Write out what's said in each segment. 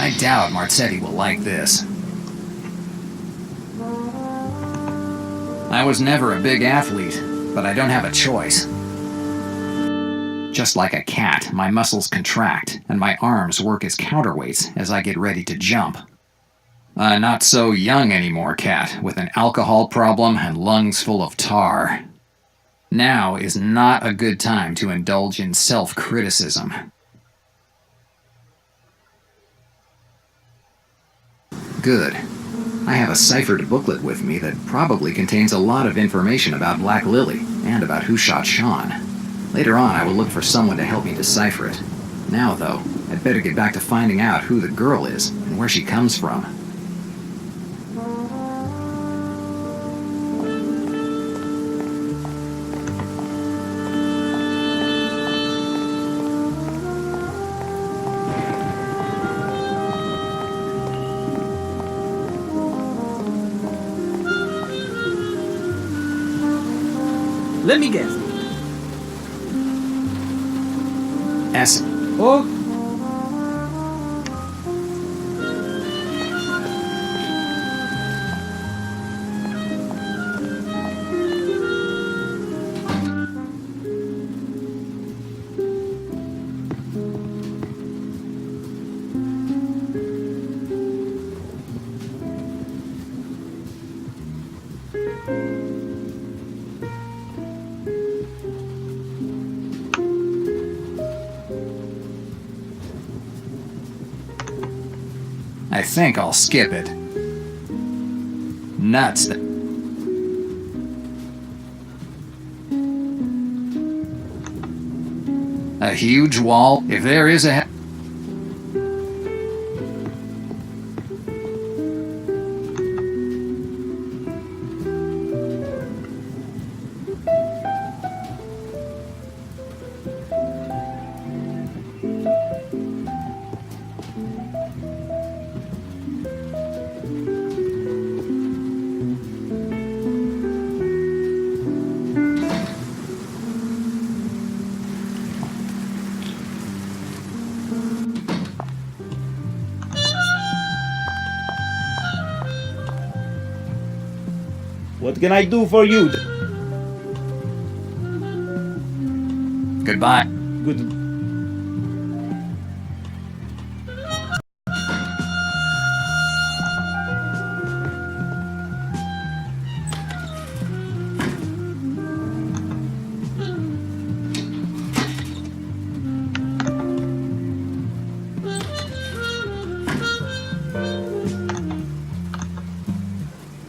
I doubt Marzetti will like this. I was never a big athlete, but I don't have a choice. Just like a cat, my muscles contract, and my arms work as counterweights as I get ready to jump. A not so young anymore cat with an alcohol problem and lungs full of tar. Now is not a good time to indulge in self-criticism. Good. I have a ciphered booklet with me that probably contains a lot of information about Black Lily and about who shot Sean. Later on, I will look for someone to help me decipher it. Now, though, I'd better get back to finding out who the girl is and where she comes from. Let me guess. S. Oh. I think I'll skip it. Nuts. A huge wall? If there is a... What can I do for you? Goodbye. Good.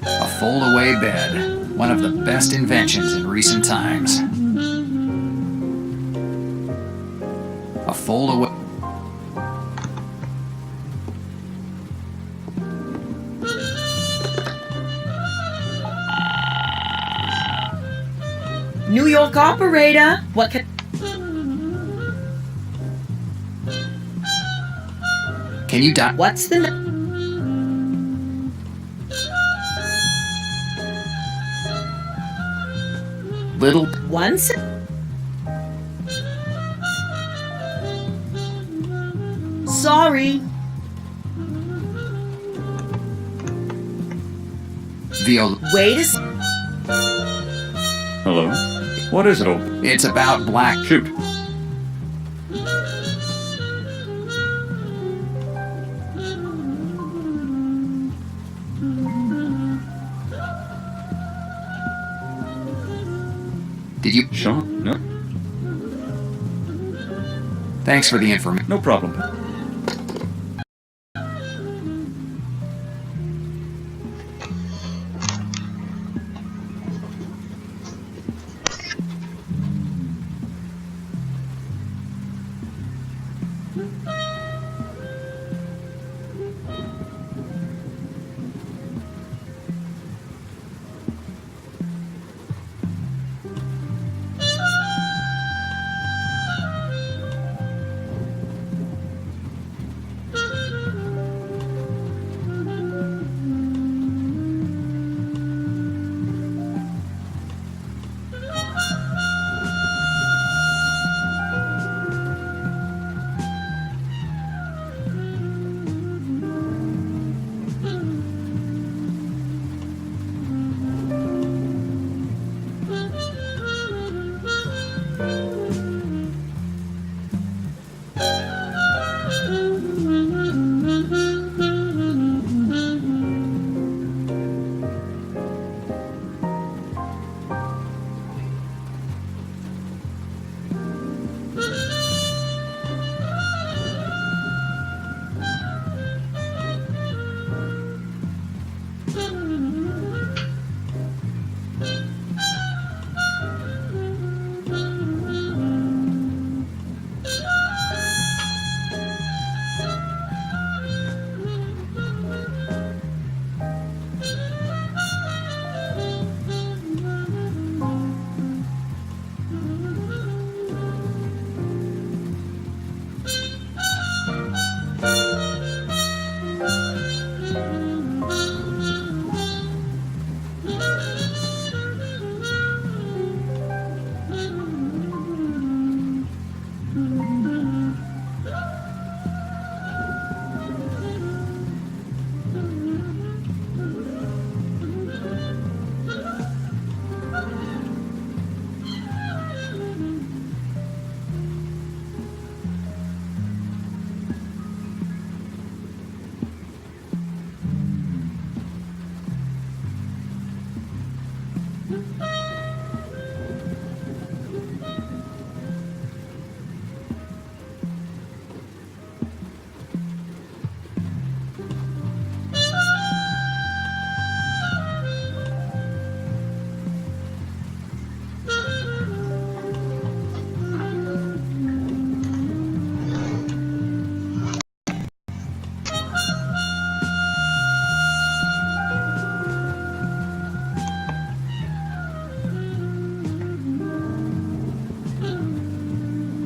A fold-away bed. One of the best inventions in recent times. A fold-away... New York operator, what can... Can you die? What's the... Little... Once... Sorry. Viol... Wait a Hello? What is it? It's about Black... Shoot. Did you... Sean? No. Thanks for the information. No problem.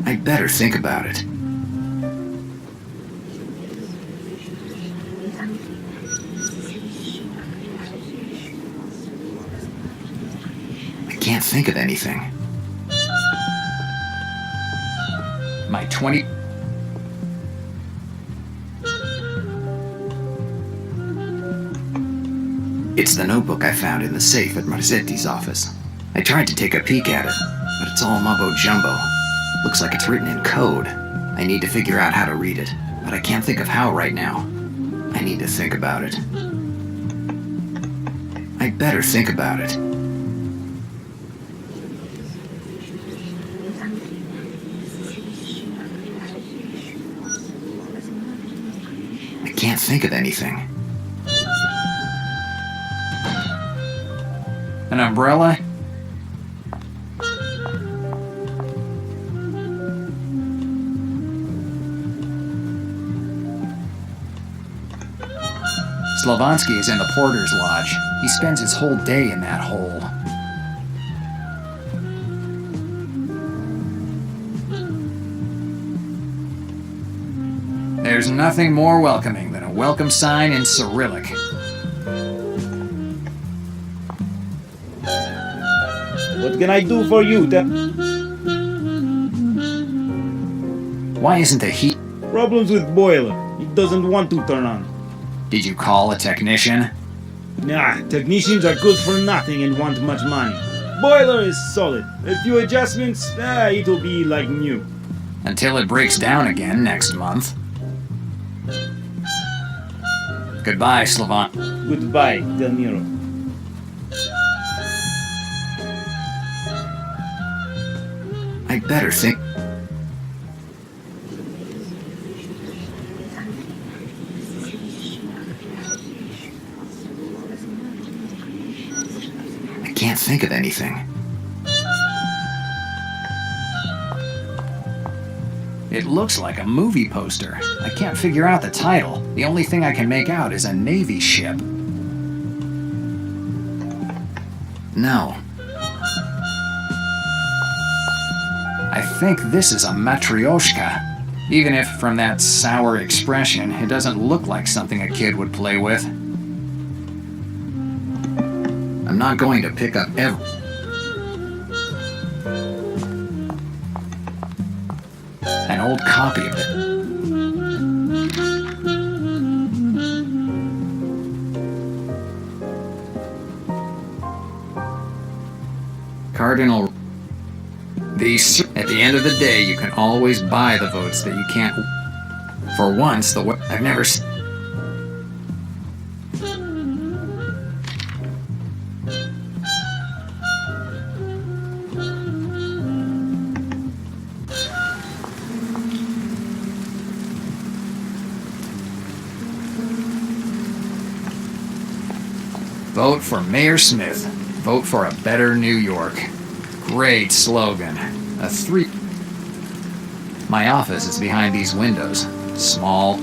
I'd better think about it. I can't think of anything. My 20... It's the notebook I found in the safe at Marzetti's office. I tried to take a peek at it, but it's all mumbo-jumbo. Looks like it's written in code. I need to figure out how to read it, but I can't think of how right now. I need to think about it. I'd better think about it. I can't think of anything. An umbrella? Slavonsky is in the porter's lodge. He spends his whole day in that hole. There's nothing more welcoming than a welcome sign in Cyrillic. What can I do for you? Why isn't the heat... Problems with boiler. It doesn't want to turn on. Did you call a technician? Nah, technicians are good for nothing and want much money. Boiler is solid. A few adjustments, it'll be like new. Until it breaks down again next month. Goodbye, Slavon. Goodbye, Del Nero. I'd better think... I can't think of anything. It looks like a movie poster. I can't figure out the title. The only thing I can make out is a Navy ship. No. I think this is a matryoshka. Even if, from that sour expression, it doesn't look like something a kid would play with. I'm not going to pick up an old copy of it. Cardinal... At the end of the day, you can always buy the votes that you can't... For once, I've never... Vote for Mayor Smith. Vote for a better New York. Great slogan. My office is behind these windows. Small.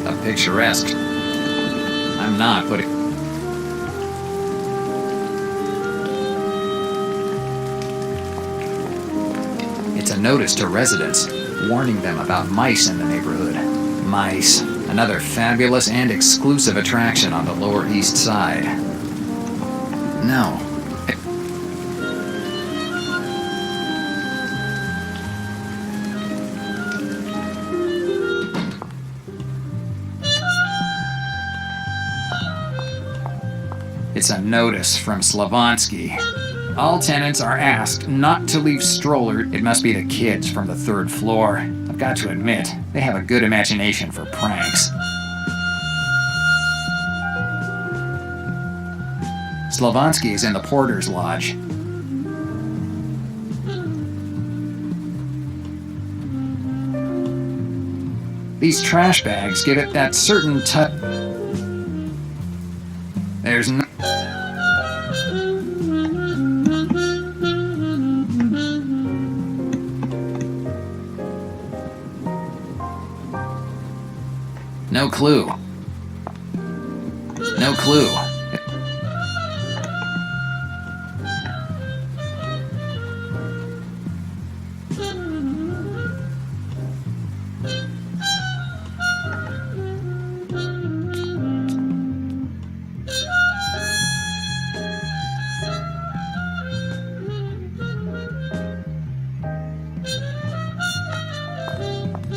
A picturesque. I'm not putting... It's a notice to residents, warning them about mice in the neighborhood. Mice. Another fabulous and exclusive attraction on the Lower East Side. No. It's a notice from Slavonsky. All tenants are asked not to leave stroller. It must be the kids from the third floor. I've got to admit, they have a good imagination for pranks. Slavonsky is in the porter's lodge. These trash bags give it that certain touch. There's no... No clue. No clue.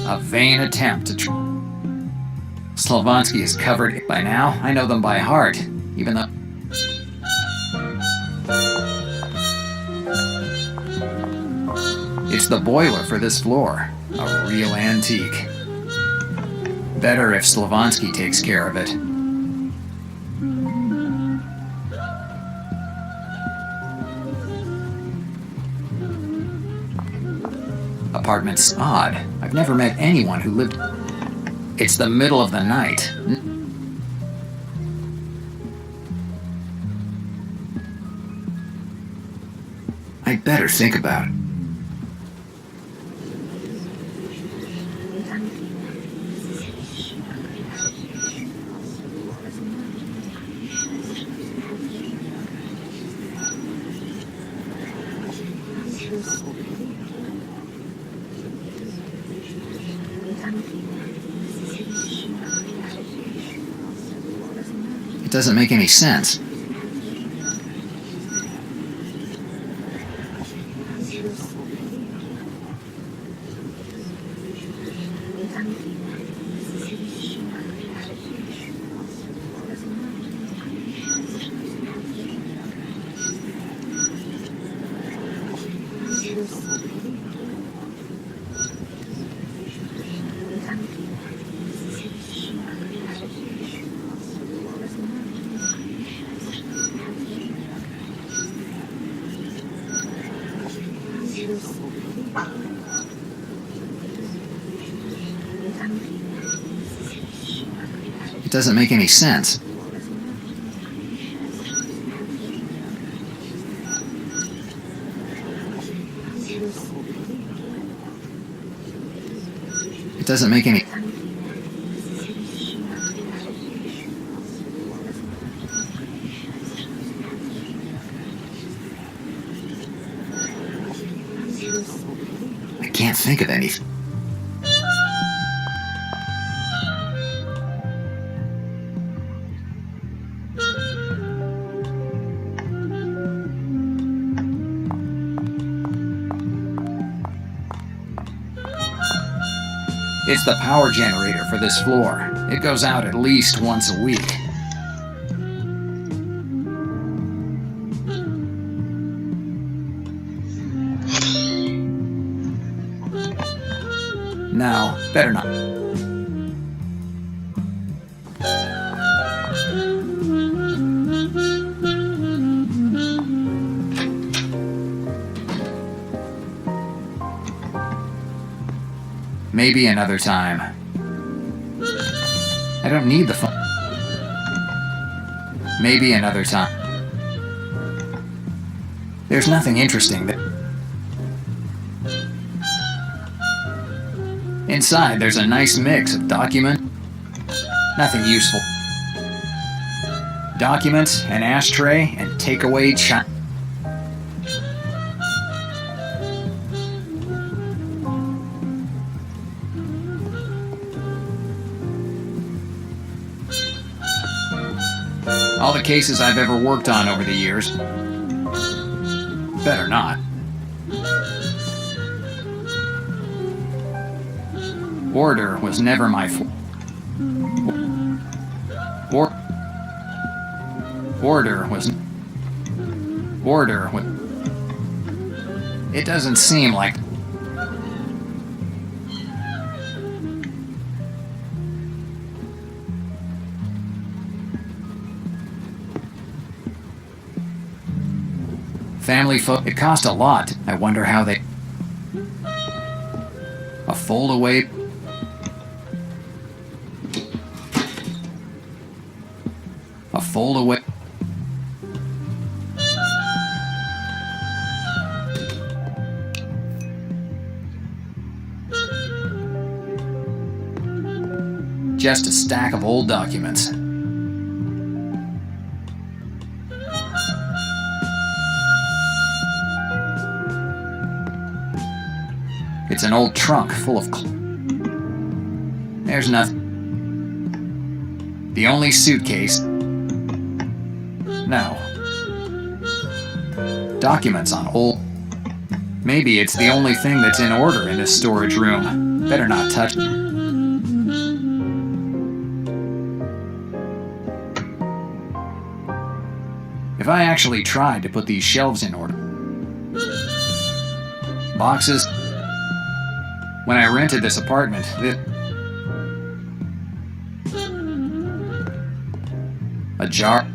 A vain attempt to Slavonsky is covered by now. I know them by heart, even though... It's the boiler for this floor. A real antique. Better if Slavonsky takes care of it. Apartment's odd. I've never met anyone who lived... It's the middle of the night. I'd better think about it. It doesn't make any sense. It doesn't make any sense. It doesn't make any... I can't think of anything. It's the power generator for this floor. It goes out at least once a week. No, better not. Maybe another time. I don't need the phone. Maybe another time. There's nothing interesting there. Inside, there's a nice mix of nothing useful. Documents, an ashtray, and takeaway china. All the cases I've ever worked on over the years. Better not. Order was never my Order was... It doesn't seem like... It cost a lot. I wonder how they... A foldaway... A foldaway... Just a stack of old documents. It's an old trunk full of... There's nothing. The only suitcase... No. Documents on old... Maybe it's the only thing that's in order in this storage room. Better not touch it. If I actually tried to put these shelves in order... Boxes... When I rented this apartment, a jar...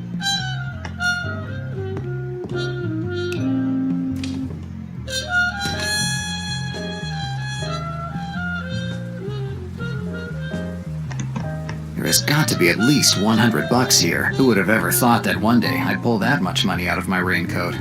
There has got to be at least $100 here. Who would have ever thought that one day I'd pull that much money out of my raincoat?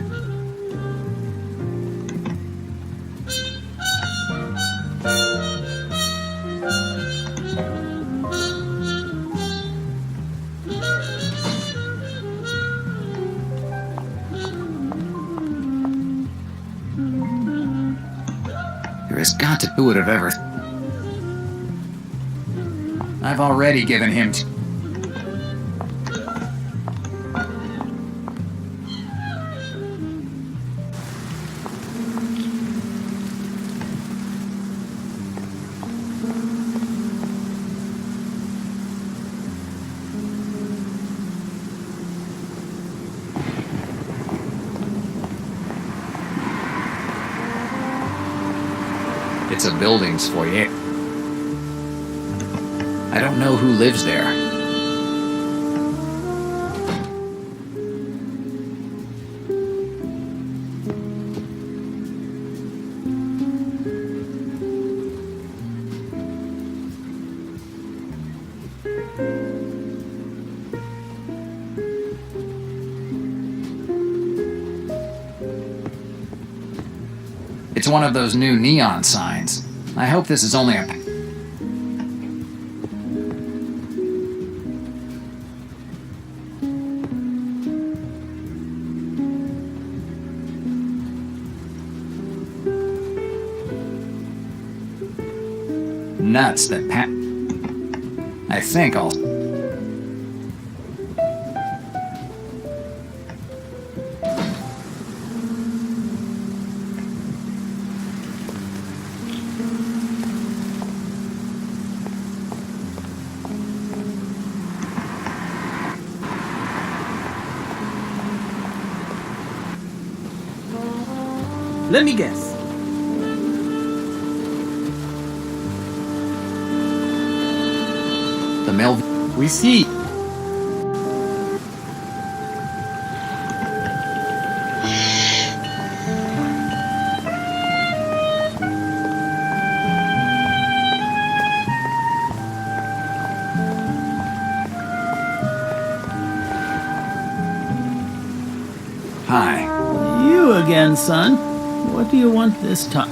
There has got to... Who would have ever... I've already given him... It's a building's foyer. I don't know who lives there. It's one of those new neon signs. I hope this is only a... Nuts that I think I'll... Let me guess. The mail... We see. Hi. You again, son. What do you want this time?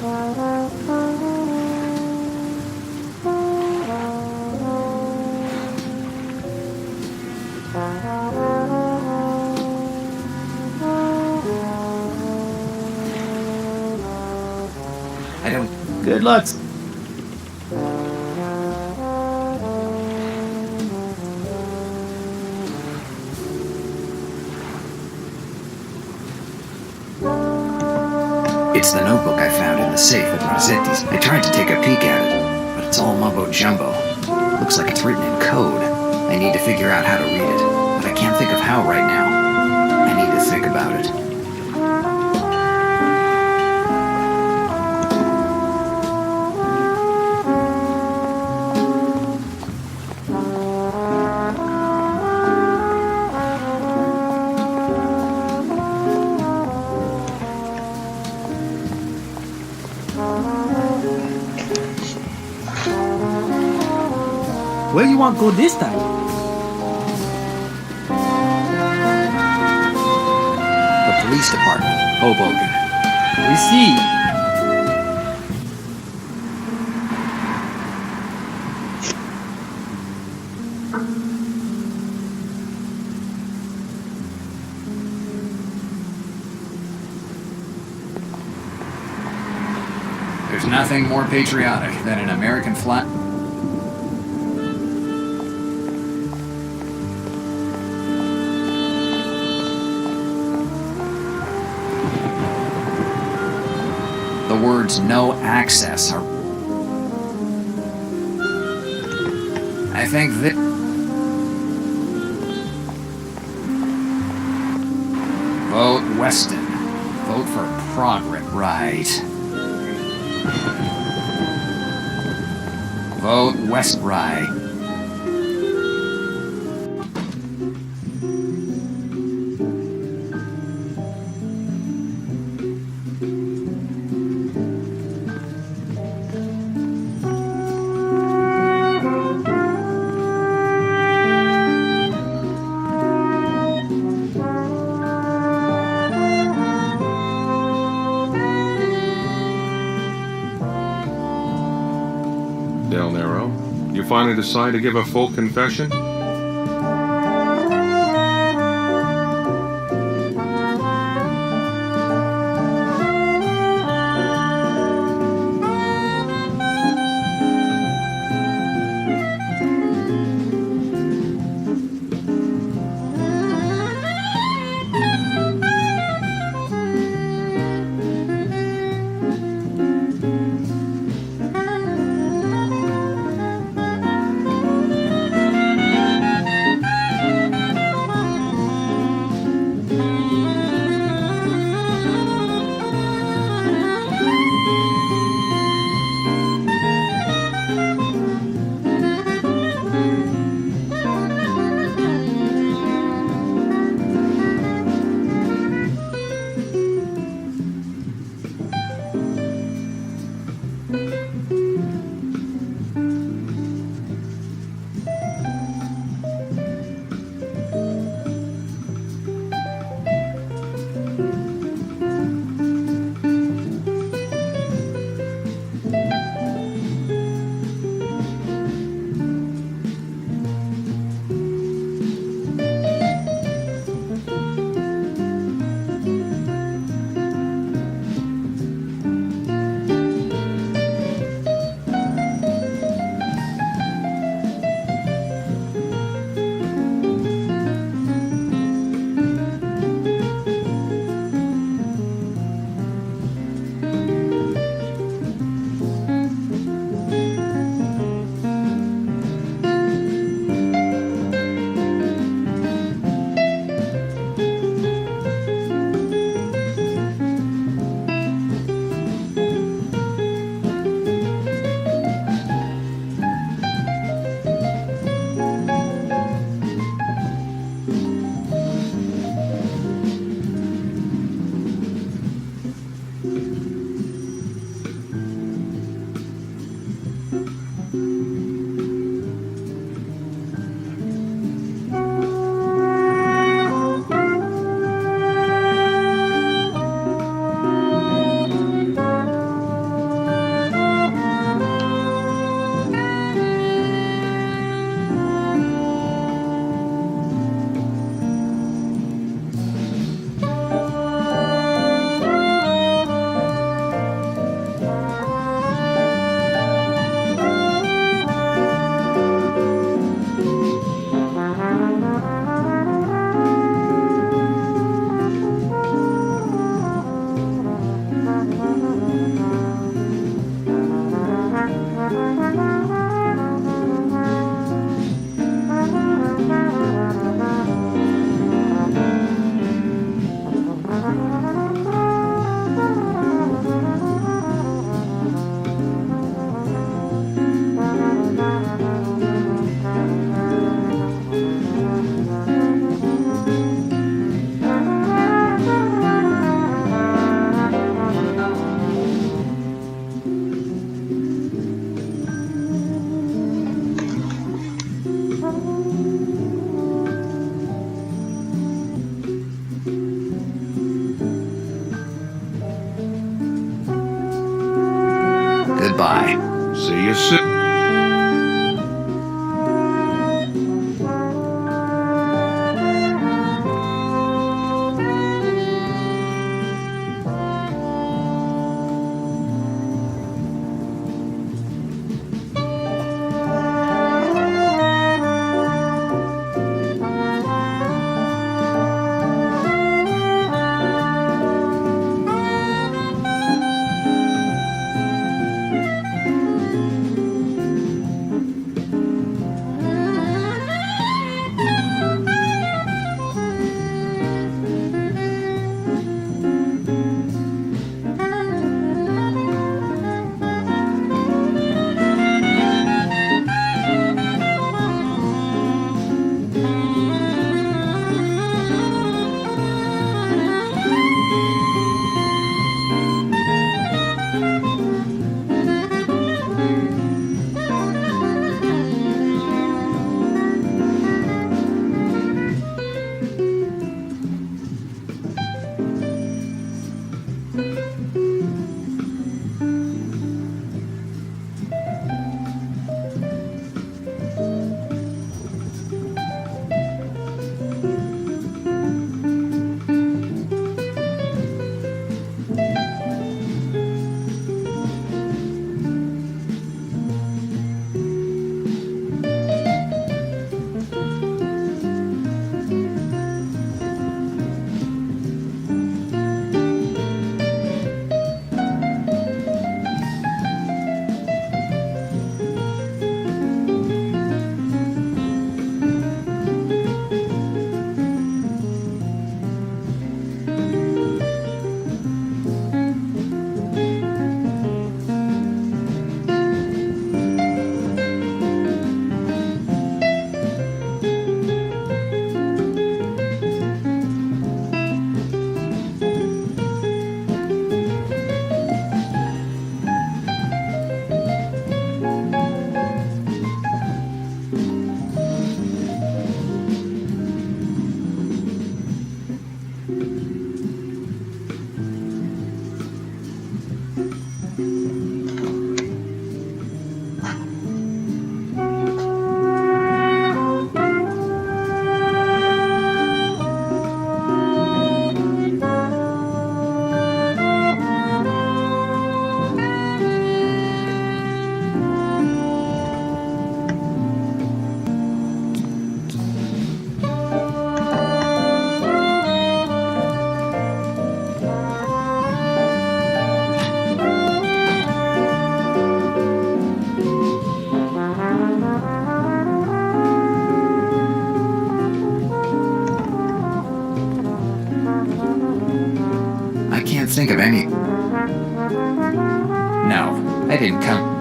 I don't... Good luck. It's the notebook I found in the safe at Marzetti's. I tried to take a peek at it, but it's all mumbo-jumbo. Looks like it's written in code. I need to figure out how to read it, but I can't think of how right now. I need to think about it. Where you want to go this time? The police department, Hoboken. We see. There's nothing more patriotic than an American flag. The words "no access" are. I think that. Vote Weston. Vote for progress. Right. Vote West. Right. Del Nero, you finally decide to give a full confession? Bye-bye. See you soon. I can't think of any. No, I didn't come.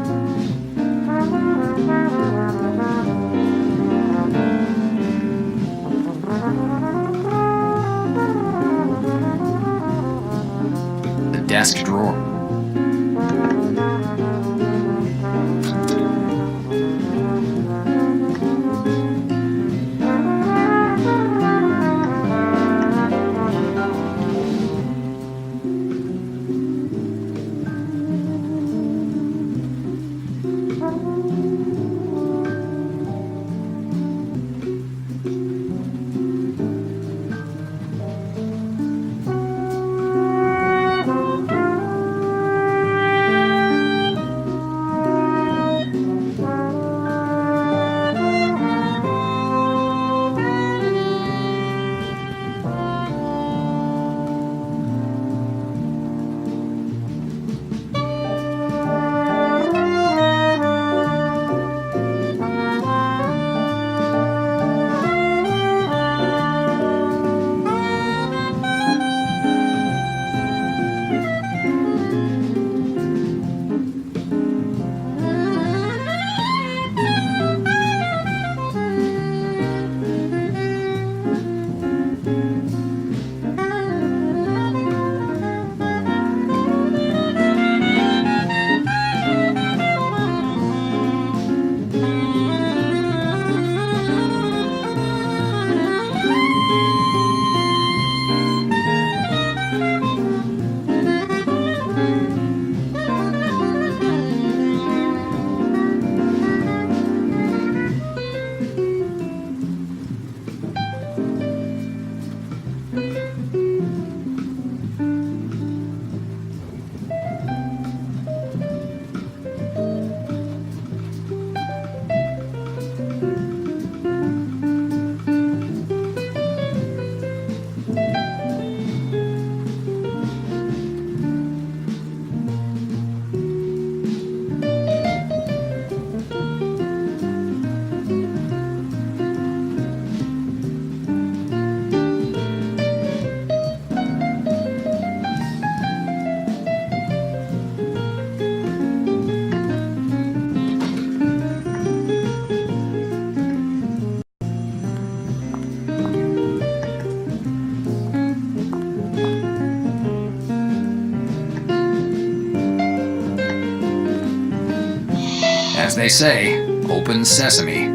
The desk drawer. they say, open sesame.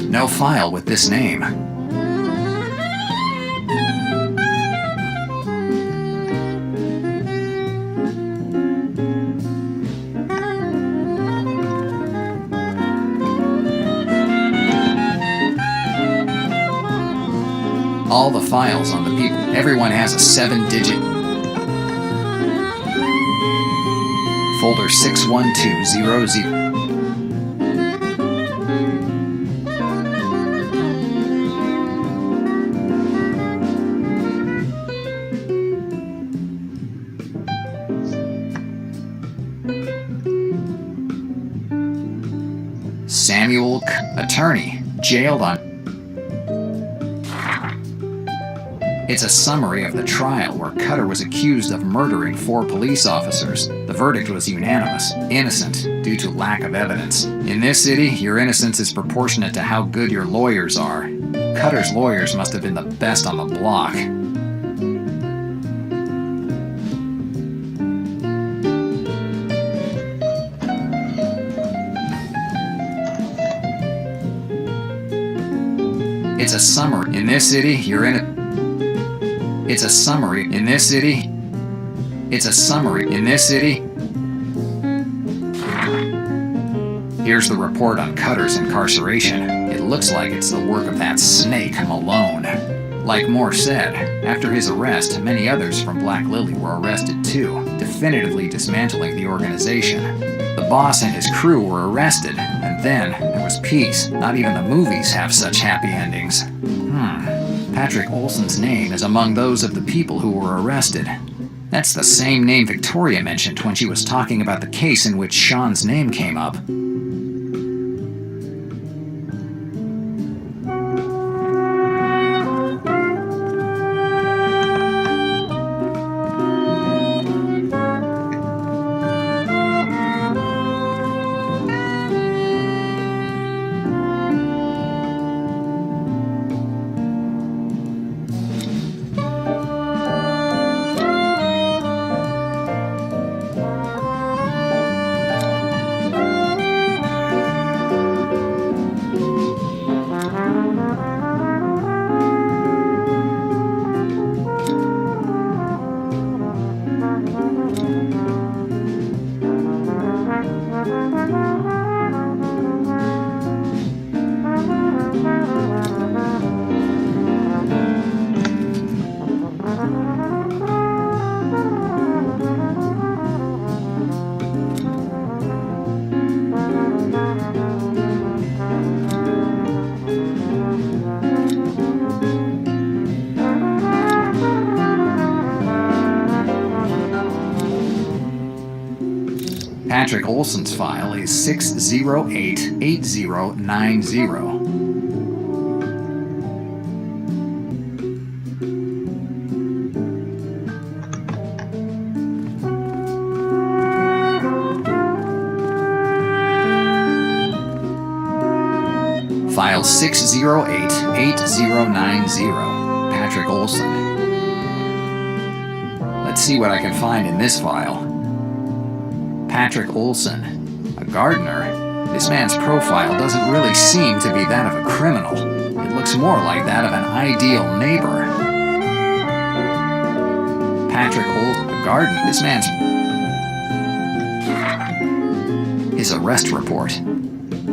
No file with this name. All the files on the people. Everyone has a 7-digit. Folder 61200. Samuel attorney, jailed on. It's a summary of the trial where Cutter was accused of murdering 4 police officers. The verdict was unanimous, innocent, due to lack of evidence. In this city, your innocence is proportionate to how good your lawyers are. Cutter's lawyers must have been the best on the block. It's a summary. In this city, you're in it. It's a summary. In this city. It's a summary. In this city. Here's the report on Cutter's incarceration. It looks like it's the work of that snake, Malone. Like Moore said, after his arrest, many others from Black Lily were arrested too, definitively dismantling the organization. The boss and his crew were arrested, and then there was peace. Not even the movies have such happy endings. Patrick Olson's name is among those of the people who were arrested. That's the same name Victoria mentioned when she was talking about the case in which Sean's name came up. Patrick Olson's file is 6088090. File 6088090, Patrick Olson. Let's see what I can find in this file. Patrick Olson, a gardener. This man's profile doesn't really seem to be that of a criminal. It looks more like that of an ideal neighbor. Patrick Olson, a gardener. This man's... His arrest report.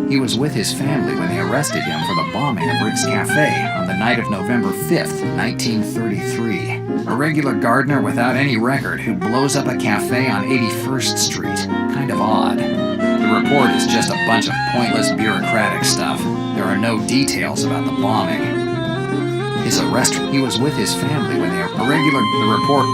He was with his family when they arrested him for the bombing of Rick's Cafe on the night of November 5th, 1933. A regular gardener without any record who blows up a cafe on 81st Street. Kind of odd. The report is just a bunch of pointless bureaucratic stuff. There are no details about the bombing. His arrest, he was with his family when the report...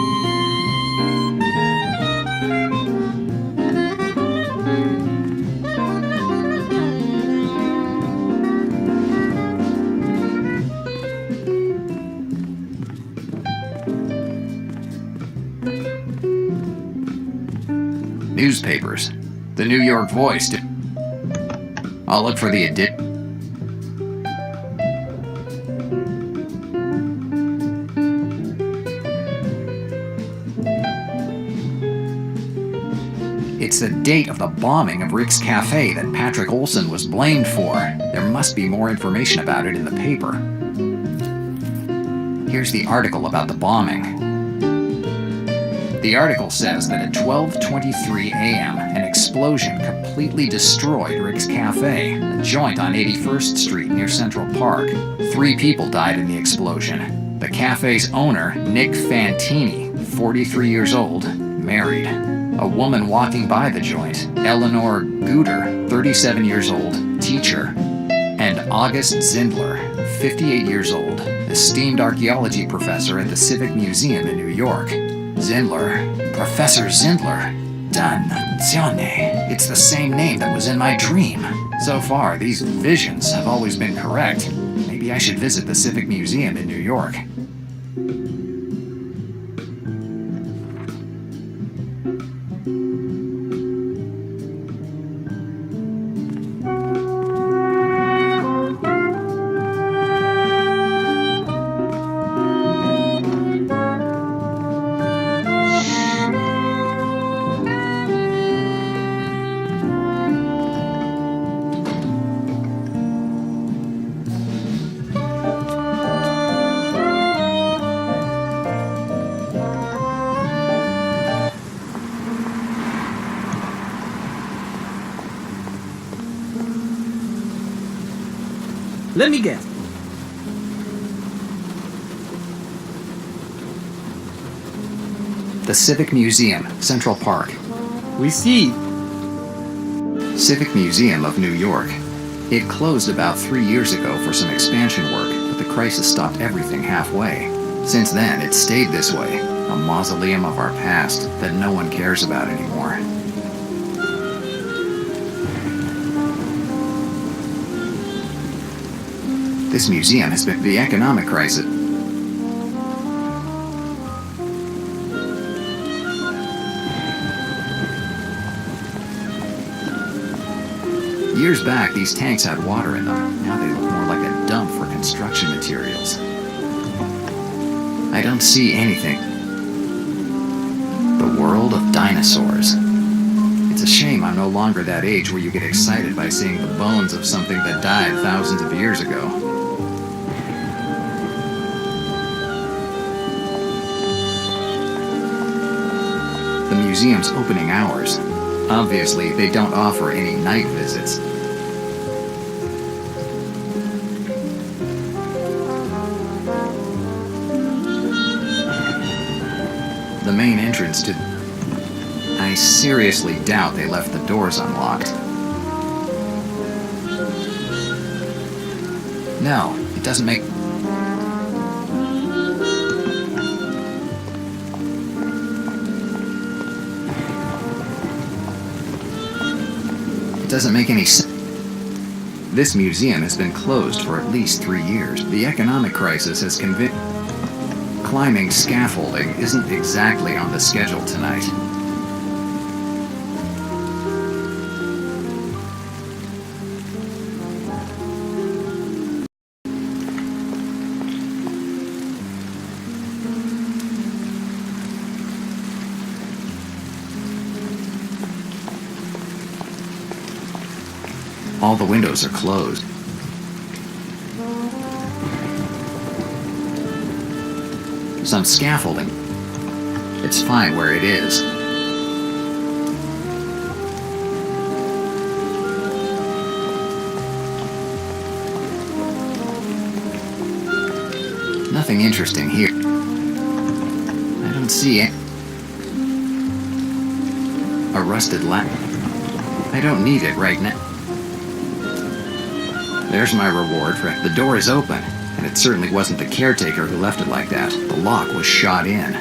Newspapers. The New York Voice. I'll look for the edit. It's the date of the bombing of Rick's Cafe that Patrick Olson was blamed for. There must be more information about it in the paper. Here's the article about the bombing. The article says that at 12:23 a.m., an explosion completely destroyed Rick's Cafe, a joint on 81st Street near Central Park. 3 people died in the explosion. The cafe's owner, Nick Fantini, 43 years old, married. A woman walking by the joint, Eleanor Guter, 37 years old, teacher. And August Zindler, 58 years old, esteemed archaeology professor at the Civic Museum in New York. Zindler. Professor Zindler. Dannazione. It's the same name that was in my dream. So far, these visions have always been correct. Maybe I should visit the Civic Museum in New York. Let me guess. The Civic Museum, Central Park. We see. Civic Museum of New York. It closed about 3 years ago for some expansion work, but the crisis stopped everything halfway. Since then, it's stayed this way, a mausoleum of our past that no one cares about anymore. This museum has been the economic crisis. Years back, these tanks had water in them. Now they look more like a dump for construction materials. I don't see anything. The world of dinosaurs. It's a shame I'm no longer that age where you get excited by seeing the bones of something that died thousands of years ago. The museum's opening hours. Obviously, they don't offer any night visits. The main entrance to... I seriously doubt they left the doors unlocked. No, it doesn't make... doesn't make any sense. This museum has been closed for at least 3 years. The economic crisis has convinced... Climbing scaffolding isn't exactly on the schedule tonight. All the windows are closed. Some scaffolding. It's fine where it is. Nothing interesting here. I don't see it. A rusted lamp. I don't need it right now. There's my reward for it. The door is open, and it certainly wasn't the caretaker who left it like that. The lock was shot in.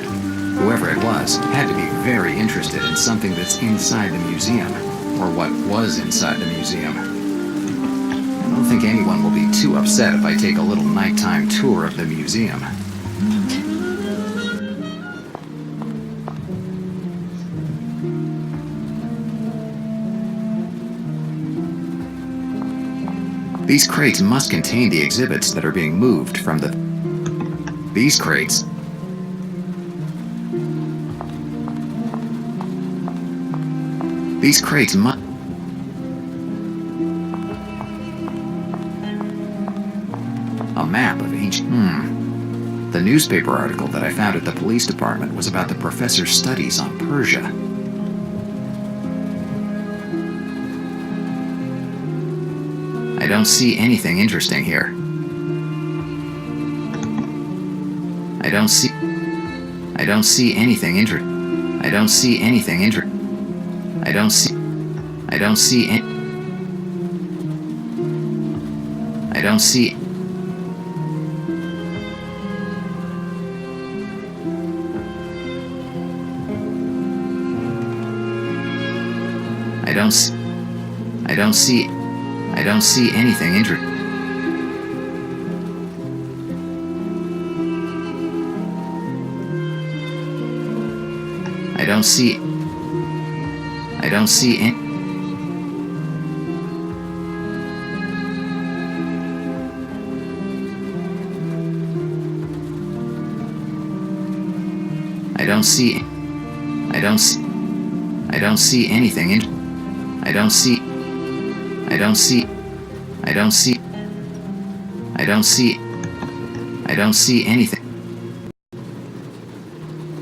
Whoever it was had to be very interested in something that's inside the museum, or what was inside the museum. I don't think anyone will be too upset if I take a little nighttime tour of the museum. These crates must contain the exhibits that are being moved from the... These crates... These crates must... A map of ancient... The newspaper article that I found at the police department was about the professor's studies on Persia. I don't see anything interesting here. I don't see anything I don't see anything I don't see I don't see anything interesting. I don't see any... I don't see anything in... I don't see anything.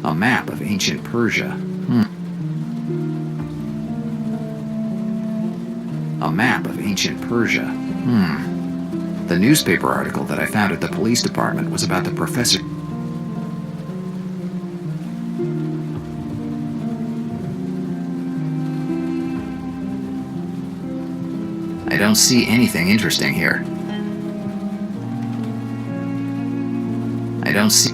A map of ancient Persia. A map of ancient Persia. The newspaper article that I found at the police department was about the professor. I don't see anything interesting here. I don't see...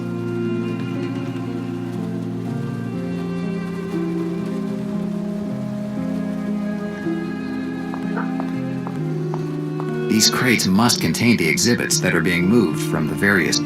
These crates must contain the exhibits that are being moved from the various...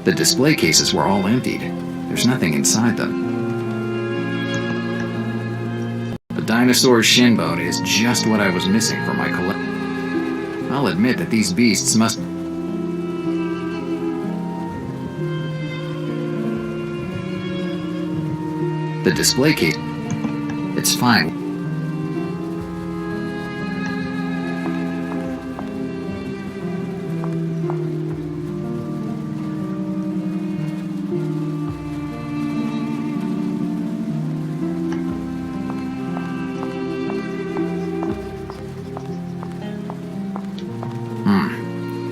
The display cases were all emptied. There's nothing inside them. The dinosaur's shin bone is just what I was missing for my collection. I'll admit that these beasts must... The display case... It's fine.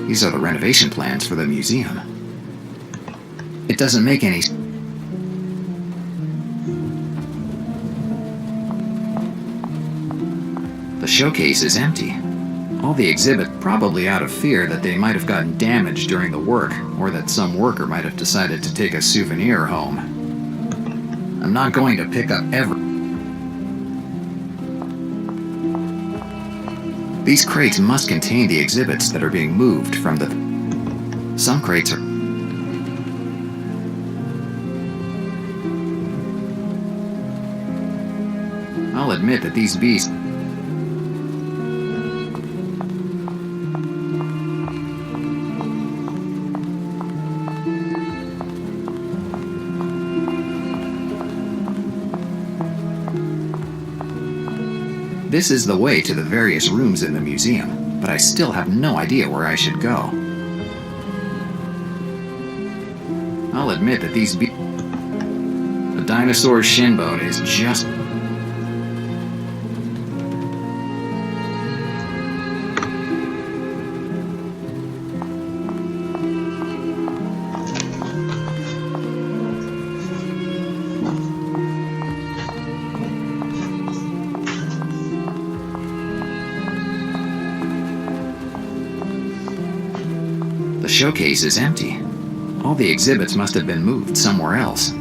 These are the renovation plans for the museum. It doesn't make any... The showcase is empty. All the exhibits, probably out of fear that they might have gotten damaged during the work, or that some worker might have decided to take a souvenir home. I'm not going to pick up every... These crates must contain the exhibits that are being moved from the... Some crates are... I'll admit that these beasts... This is the way to the various rooms in the museum, but I still have no idea where I should go. I'll admit that these The dinosaur's shin bone is just... The showcase is empty. All the exhibits must have been moved somewhere else,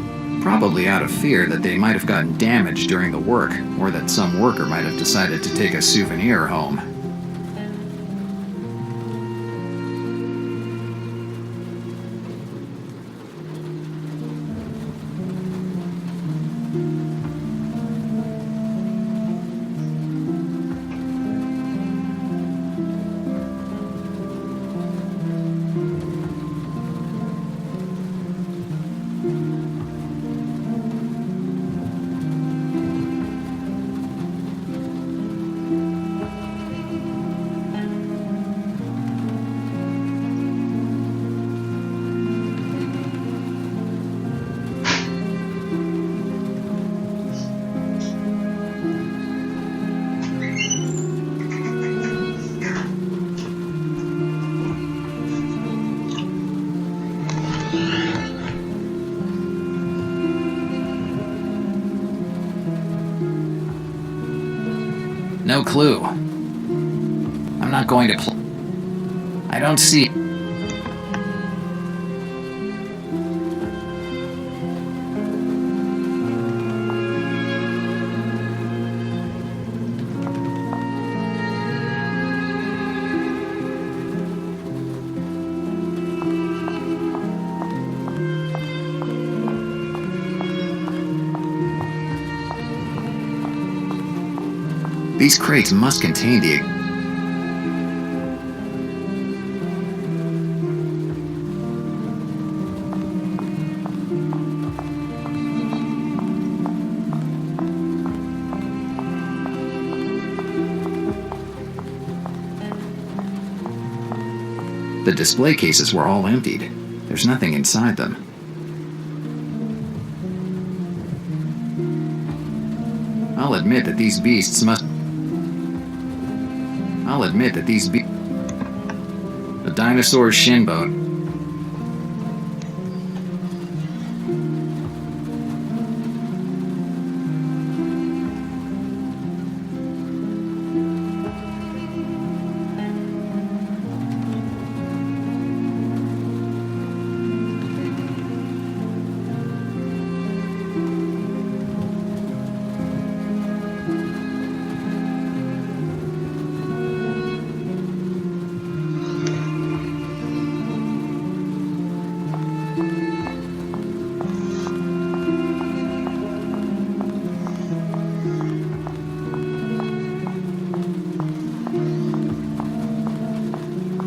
probably out of fear that they might have gotten damaged during the work, or that some worker might have decided to take a souvenir home. No clue. I'm not going to I don't see... These crates must contain the... The display cases were all emptied. There's nothing inside them. I'll admit that these beasts must... I'll admit that these The dinosaur's shin bone...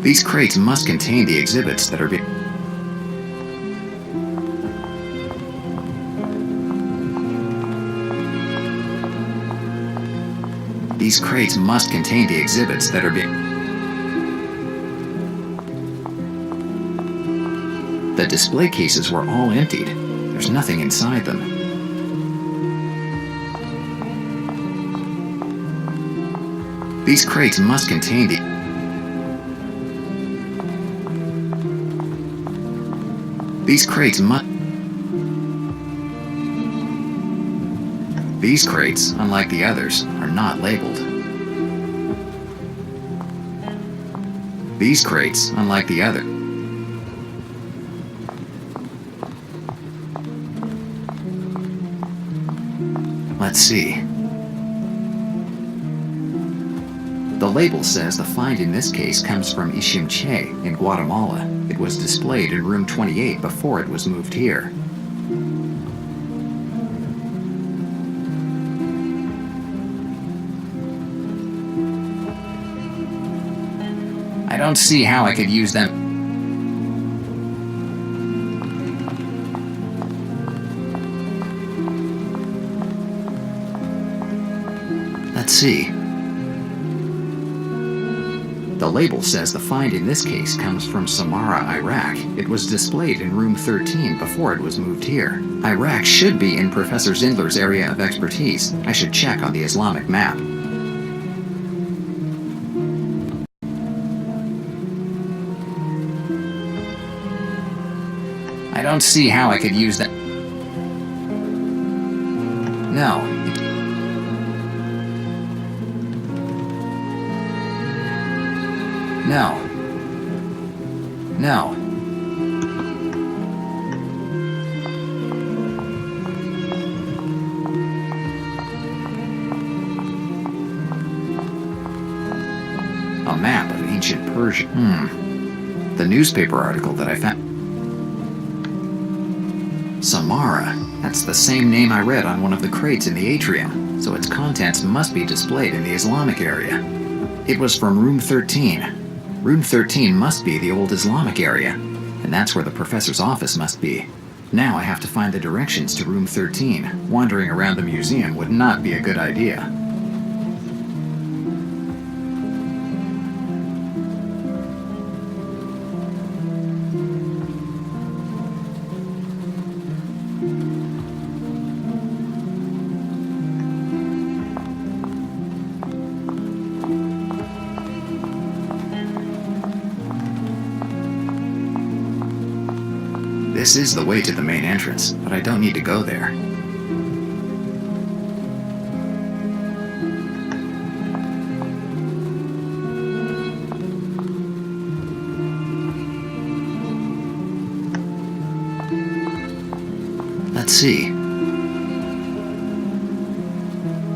These crates must contain the exhibits that are being... These crates must contain the exhibits that are being... The display cases were all emptied. There's nothing inside them. These crates must contain the... These crates must... These crates, unlike the others, are not labeled. These crates, unlike the other. Let's see. The label says the find in this case comes from Ishimche in Guatemala. It was displayed in room 28 before it was moved here. I don't see how I could use them. Let's see. The label says the find in this case comes from Samarra, Iraq. It was displayed in room 13 before it was moved here. Iraq should be in Professor Zindler's area of expertise. I should check on the Islamic map. I don't see how I could use that. No. No. No. A map of ancient Persia. The newspaper article that I found. Samarra. That's the same name I read on one of the crates in the atrium, so its contents must be displayed in the Islamic area. It was from room 13. Room 13 must be the old Islamic area, and that's where the professor's office must be. Now I have to find the directions to room 13. Wandering around the museum would not be a good idea. This is the way to the main entrance, but I don't need to go there. Let's see.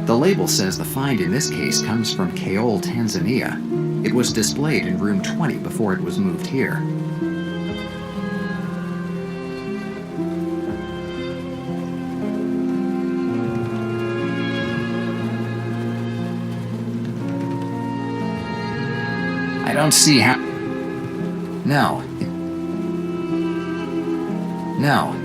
The label says the find in this case comes from Kaole, Tanzania. It was displayed in room 20 before it was moved here. I don't see how... No. No.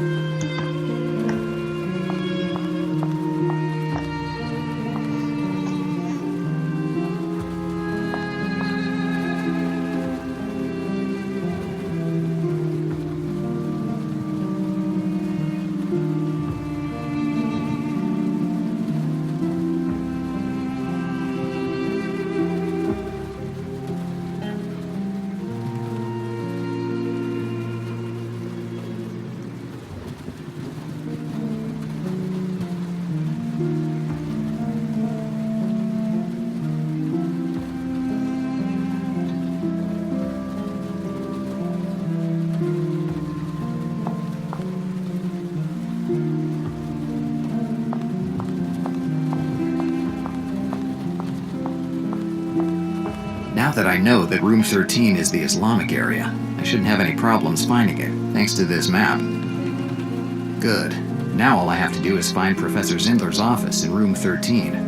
Now that I know that room 13 is the Islamic area, I shouldn't have any problems finding it, thanks to this map. Good. Now all I have to do is find Professor Zindler's office in room 13.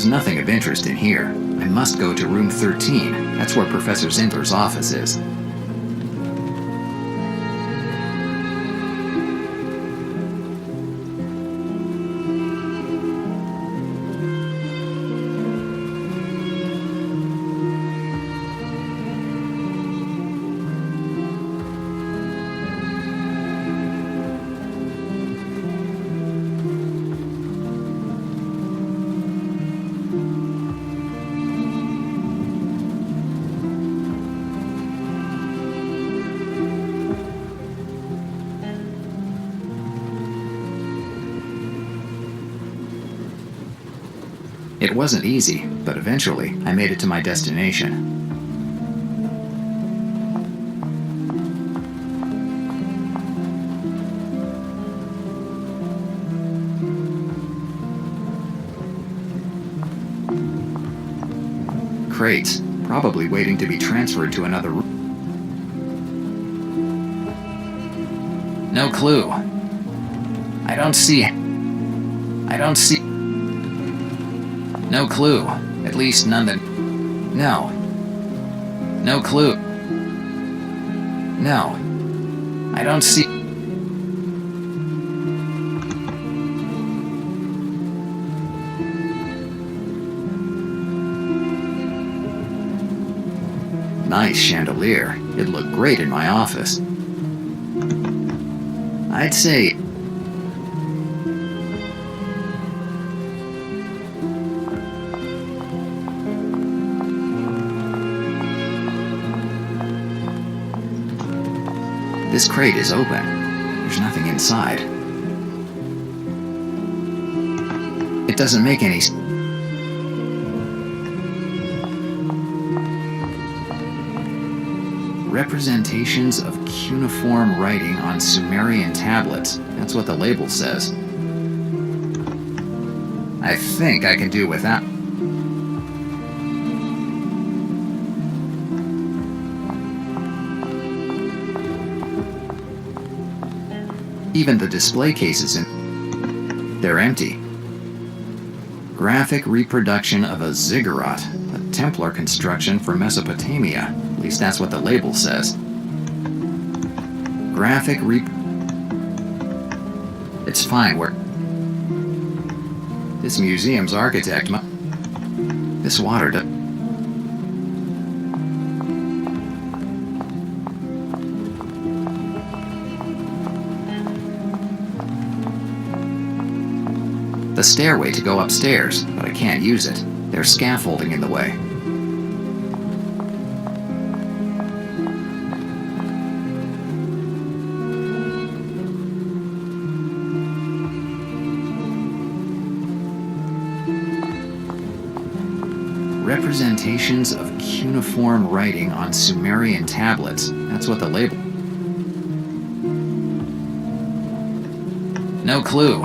There's nothing of interest in here. I must go to room 13. That's where Professor Zindler's office is. It wasn't easy, but eventually I made it to my destination. Crates, probably waiting to be transferred to another room. No clue. I don't see. No clue. At least none that... No. No clue. No. I don't see... Nice chandelier. It'd look great in my office. I'd say... This crate is open. There's nothing inside. It doesn't make any sense. Representations of cuneiform writing on Sumerian tablets. That's what the label says. I think I can do without. Even the display cases they're empty. Graphic reproduction of a ziggurat, a Templar construction for Mesopotamia. At least that's what the label says. It's fine, this museum's architect This water The stairway to go upstairs, but I can't use it. There's scaffolding in the way. Representations of cuneiform writing on Sumerian tablets. That's what the label... No clue.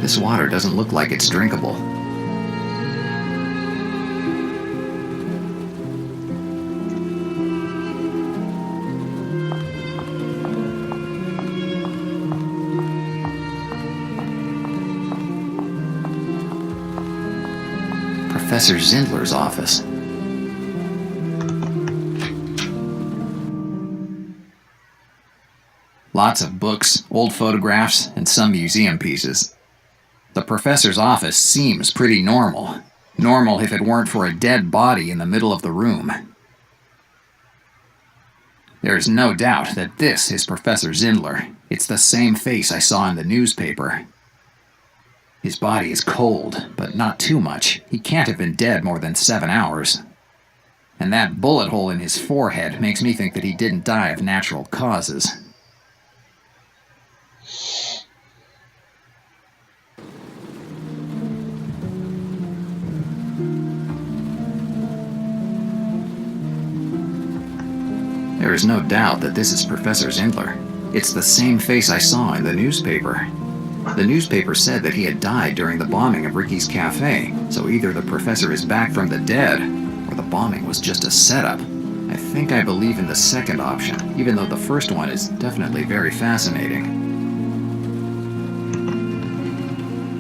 This water doesn't look like it's drinkable. Professor Zindler's office. Lots of books, old photographs, and some museum pieces. The professor's office seems pretty normal. Normal if it weren't for a dead body in the middle of the room. There's no doubt that this is Professor Zindler. It's the same face I saw in the newspaper. His body is cold, but not too much. He can't have been dead more than 7 hours. And that bullet hole in his forehead makes me think that he didn't die of natural causes. There is no doubt that this is Professor Zindler. It's the same face I saw in the newspaper. The newspaper said that he had died during the bombing of Ricky's cafe, so either the professor is back from the dead, or the bombing was just a setup. I think I believe in the second option, even though the first one is definitely very fascinating.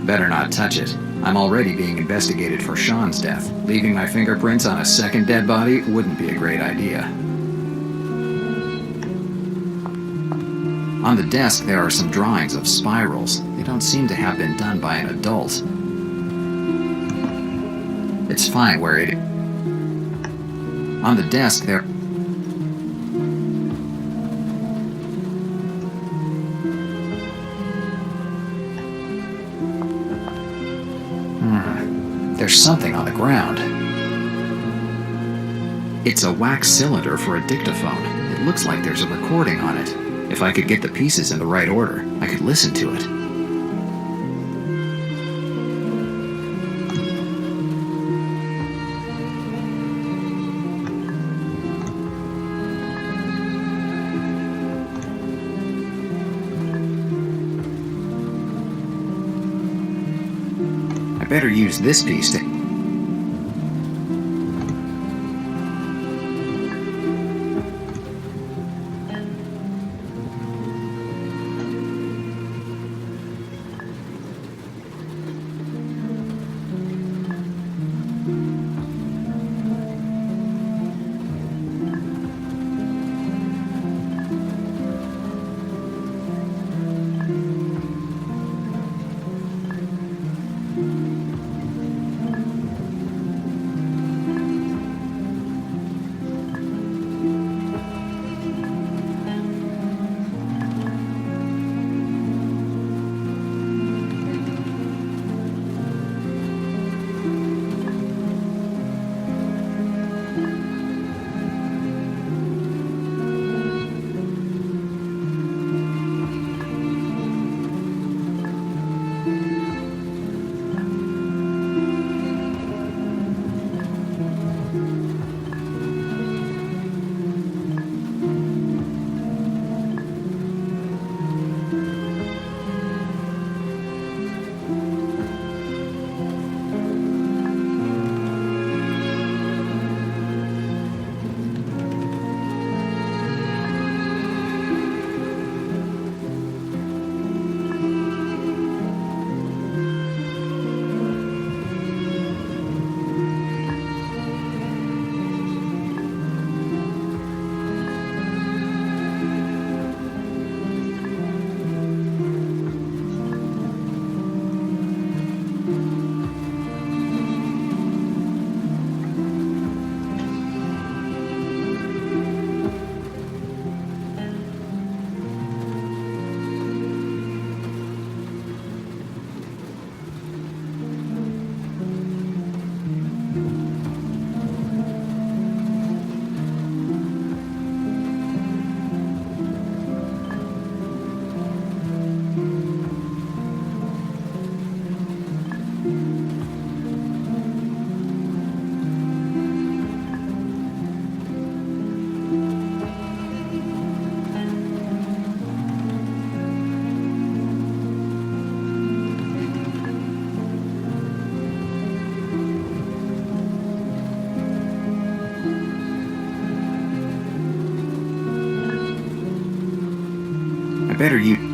Better not touch it. I'm already being investigated for Sean's death. Leaving my fingerprints on a second dead body wouldn't be a great idea. On the desk, there are some drawings of spirals. They don't seem to have been done by an adult. It's fine where it is. On the desk, there... There's something on the ground. It's a wax cylinder for a dictaphone. It looks like there's a recording on it. If I could get the pieces in the right order, I could listen to it. I better use this piece to... better you...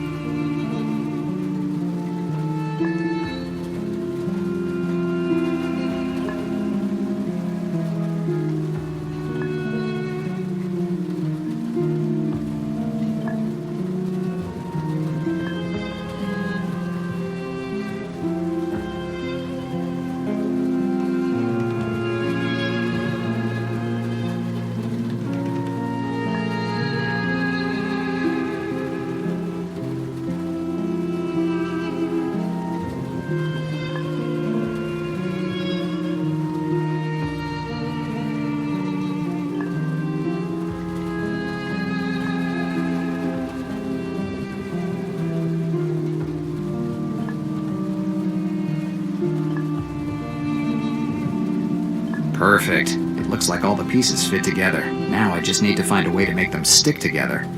Perfect. It looks like all the pieces fit together. Now I just need to find a way to make them stick together.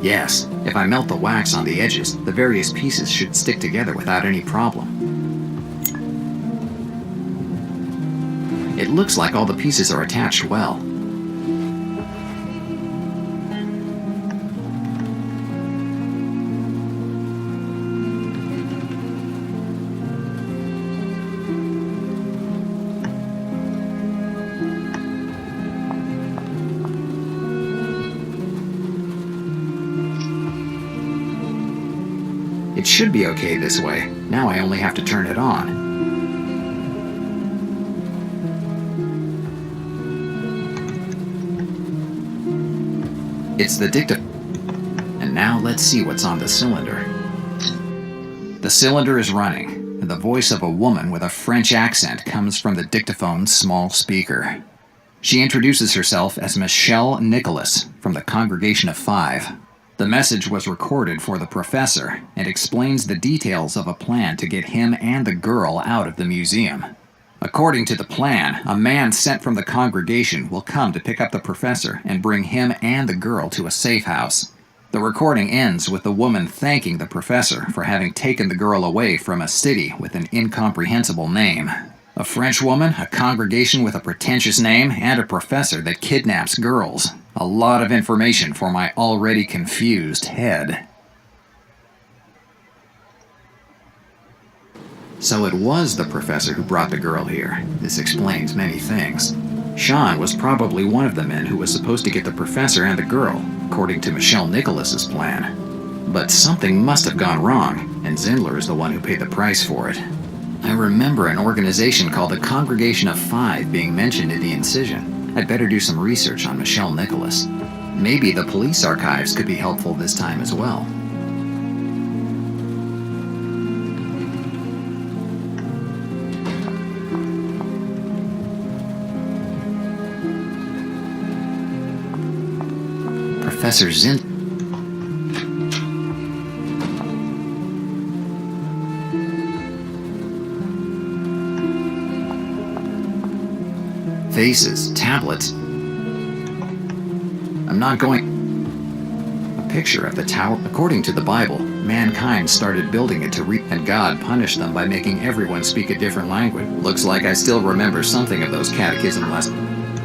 Yes, if I melt the wax on the edges, the various pieces should stick together without any problem. It looks like all the pieces are attached well. It should be okay this way. Now I only have to turn it on. It's the dictaphone. And now let's see what's on the cylinder. The cylinder is running, and the voice of a woman with a French accent comes from the dictaphone's small speaker. She introduces herself as Michelle Nicholas from the Congregation of Five. The message was recorded for the professor and explains the details of a plan to get him and the girl out of the museum. According to the plan, a man sent from the congregation will come to pick up the professor and bring him and the girl to a safe house. The recording ends with the woman thanking the professor for having taken the girl away from a city with an incomprehensible name. A French woman, a congregation with a pretentious name, and a professor that kidnaps girls. A lot of information for my already confused head. So it was the professor who brought the girl here. This explains many things. Sean was probably one of the men who was supposed to get the professor and the girl, according to Michelle Nicholas's plan. But something must have gone wrong, and Zindler is the one who paid the price for it. I remember an organization called the Congregation of Five being mentioned in the incision. I'd better do some research on Michelle Nicholas. Maybe the police archives could be helpful this time as well. Professor Zin... Vases, tablets. I'm not going... A picture of the tower. According to the Bible, mankind started building it and God punished them by making everyone speak a different language. Looks like I still remember something of those catechism lessons.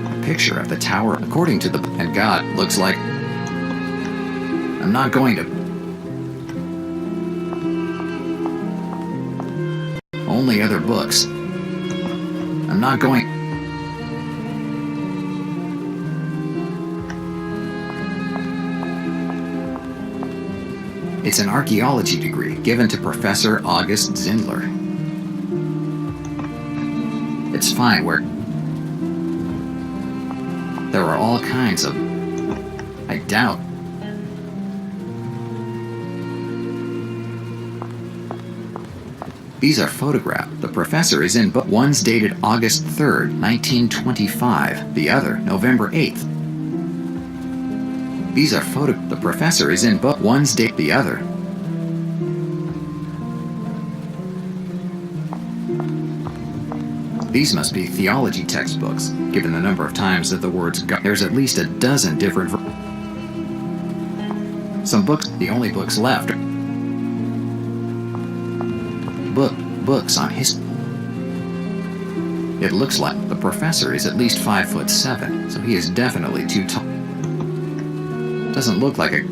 A picture of the tower. According to the... And God, looks like... I'm not going to... Only other books. I'm not going... It's an archaeology degree given to Professor August Zindler. It's fine where... There are all kinds of... I doubt... These are photographed. The professor is in book. One's dated August 3rd, 1925. The other, November 8th. These are photo. The professor is in book. One's date. The other. These must be theology textbooks, given the number of times that the words God. There's at least a dozen different. Some books. The only books left. Books on history. It looks like the professor is at least 5'7", so he is definitely too tall. Doesn't look like a...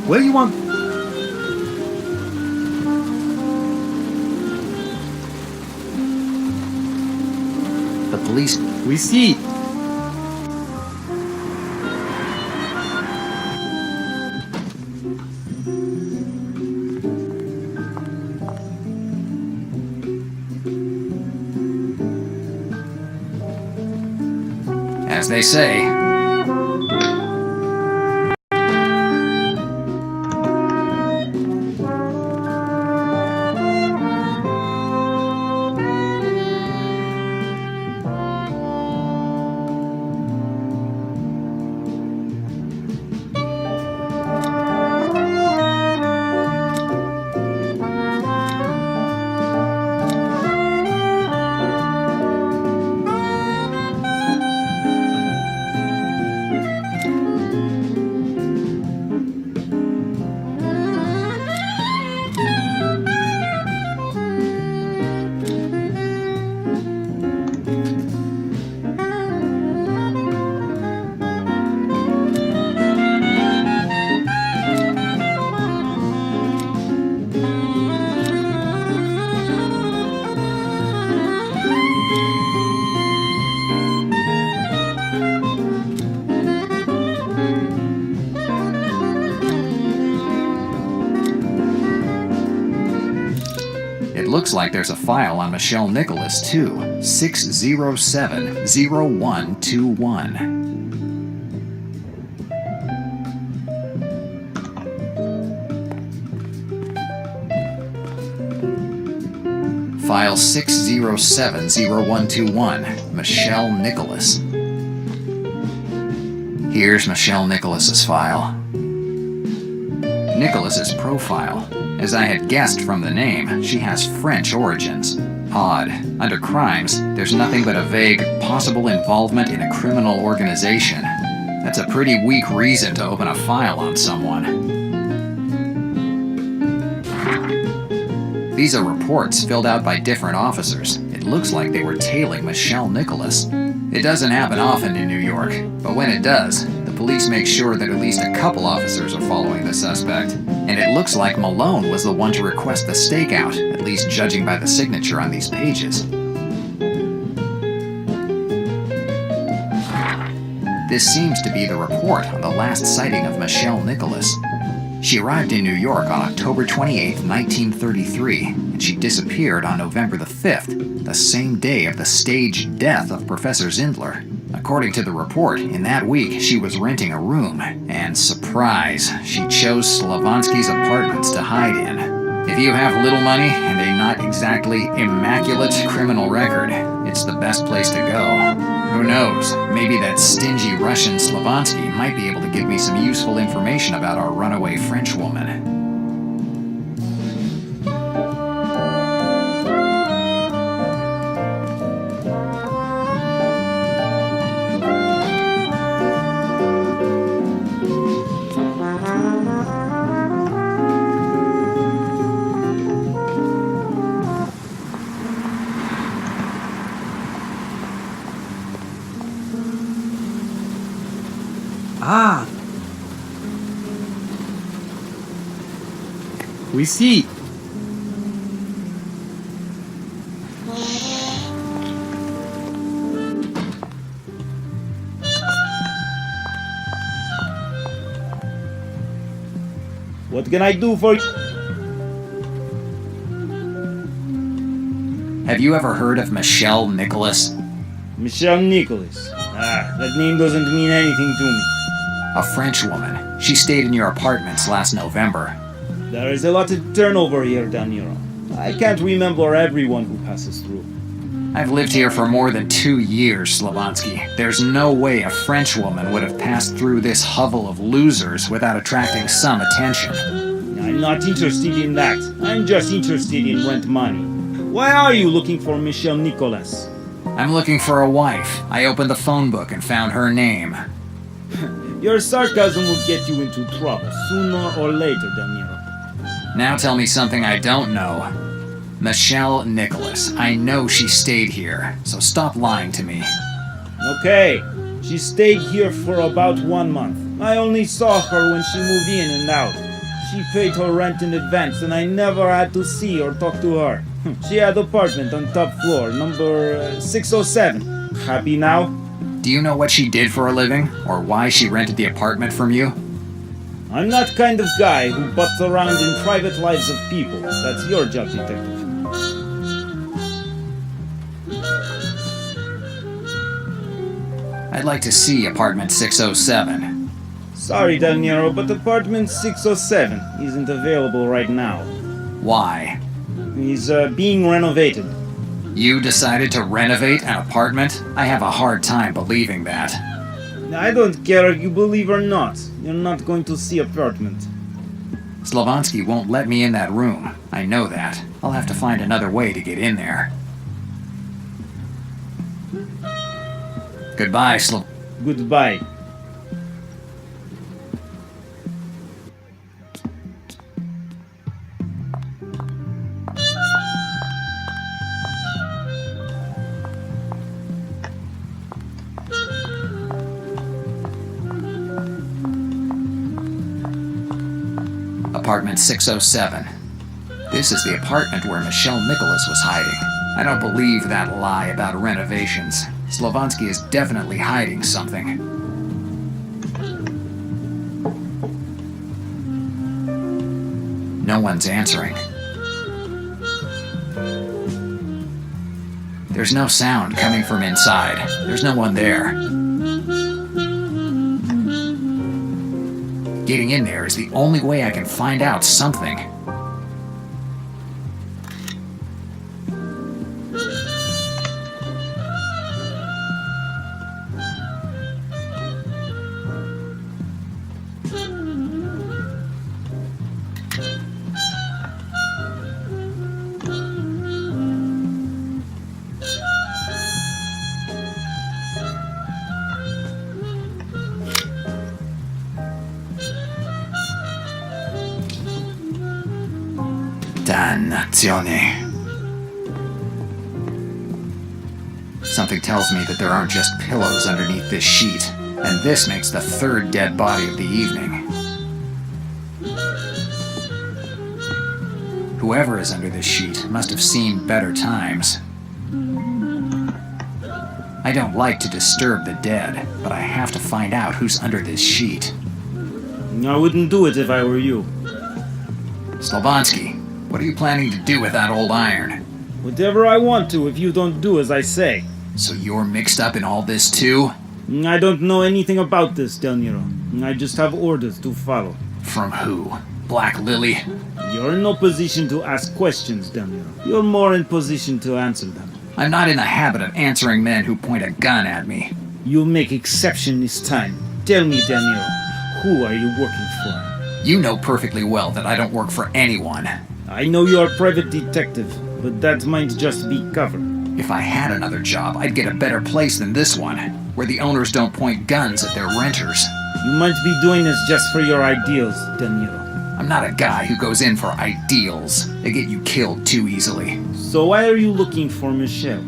Where you want? police. We see. As they say, it looks like there's a file on Michelle Nicholas, too. 607-0121. File 607-0121, Michelle Nicholas. Here's Michelle Nicholas's file. Nicholas's profile. As I had guessed from the name, she has French origins. Odd. Under crimes, there's nothing but a vague, possible involvement in a criminal organization. That's a pretty weak reason to open a file on someone. These are reports filled out by different officers. It looks like they were tailing Michelle Nicholas. It doesn't happen often in New York, but when it does, the police make sure that at least a couple officers are following the suspect. And it looks like Malone was the one to request the stakeout, at least judging by the signature on these pages. This seems to be the report on the last sighting of Michelle Nicholas. She arrived in New York on October 28, 1933, and she disappeared on November the 5th, the same day of the staged death of Professor Zindler. According to the report, in that week she was renting a room, and surprise, she chose Slavansky's apartments to hide in. If you have little money and a not exactly immaculate criminal record, it's the best place to go. Who knows, maybe that stingy Russian Slavansky might be able to give me some useful information about our runaway Frenchwoman. Ah! We see! What can I do for you? Have you ever heard of Michelle Nicholas? Michelle Nicholas. That name doesn't mean anything to me. A French woman. She stayed in your apartments last November. There is a lot of turnover here, Danilo. I can't remember everyone who passes through. I've lived here for more than 2 years, Slavansky. There's no way a French woman would have passed through this hovel of losers without attracting some attention. I'm not interested in that. I'm just interested in rent money. Why are you looking for Michelle Nicholas? I'm looking for a wife. I opened the phone book and found her name. Your sarcasm will get you into trouble sooner or later, Danilo. Now tell me something I don't know. Michelle Nicholas. I know she stayed here, so stop lying to me. Okay, she stayed here for about 1 month. I only saw her when she moved in and out. She paid her rent in advance and I never had to see or talk to her. She had an apartment on top floor, number 607. Happy now? Do you know what she did for a living, or why she rented the apartment from you? I'm not kind of guy who butts around in private lives of people. That's your job, detective. I'd like to see apartment 607. Sorry, Del Nero, but apartment 607 isn't available right now. Why? He's being renovated. You decided to renovate an apartment? I have a hard time believing that. I don't care if you believe or not. You're not going to see apartment. Slavansky won't let me in that room. I know that. I'll have to find another way to get in there. Goodbye, Goodbye. Apartment 607. This is the apartment where Michelle Nicholas was hiding. I don't believe that lie about renovations. Slavansky is definitely hiding something. No one's answering. There's no sound coming from inside. There's no one there. Getting in there is the only way I can find out something. Dannazione. Something tells me that there aren't just pillows underneath this sheet, and this makes the third dead body of the evening. Whoever is under this sheet must have seen better times. I don't like to disturb the dead, but I have to find out who's under this sheet. I wouldn't do it if I were you. Slavansky, what are you planning to do with that old iron? Whatever I want to if you don't do as I say. So you're mixed up in all this too? I don't know anything about this, Del Nero. I just have orders to follow. From who? Black Lily? You're in no position to ask questions, Del Nero. You're more in position to answer them. I'm not in the habit of answering men who point a gun at me. You'll make exception this time. Tell me, Del Nero, who are you working for? You know perfectly well that I don't work for anyone. I know you're a private detective, but that might just be cover. If I had another job, I'd get a better place than this one, where the owners don't point guns at their renters. You might be doing this just for your ideals, De Niro. I'm not a guy who goes in for ideals. They get you killed too easily. So why are you looking for Michelle?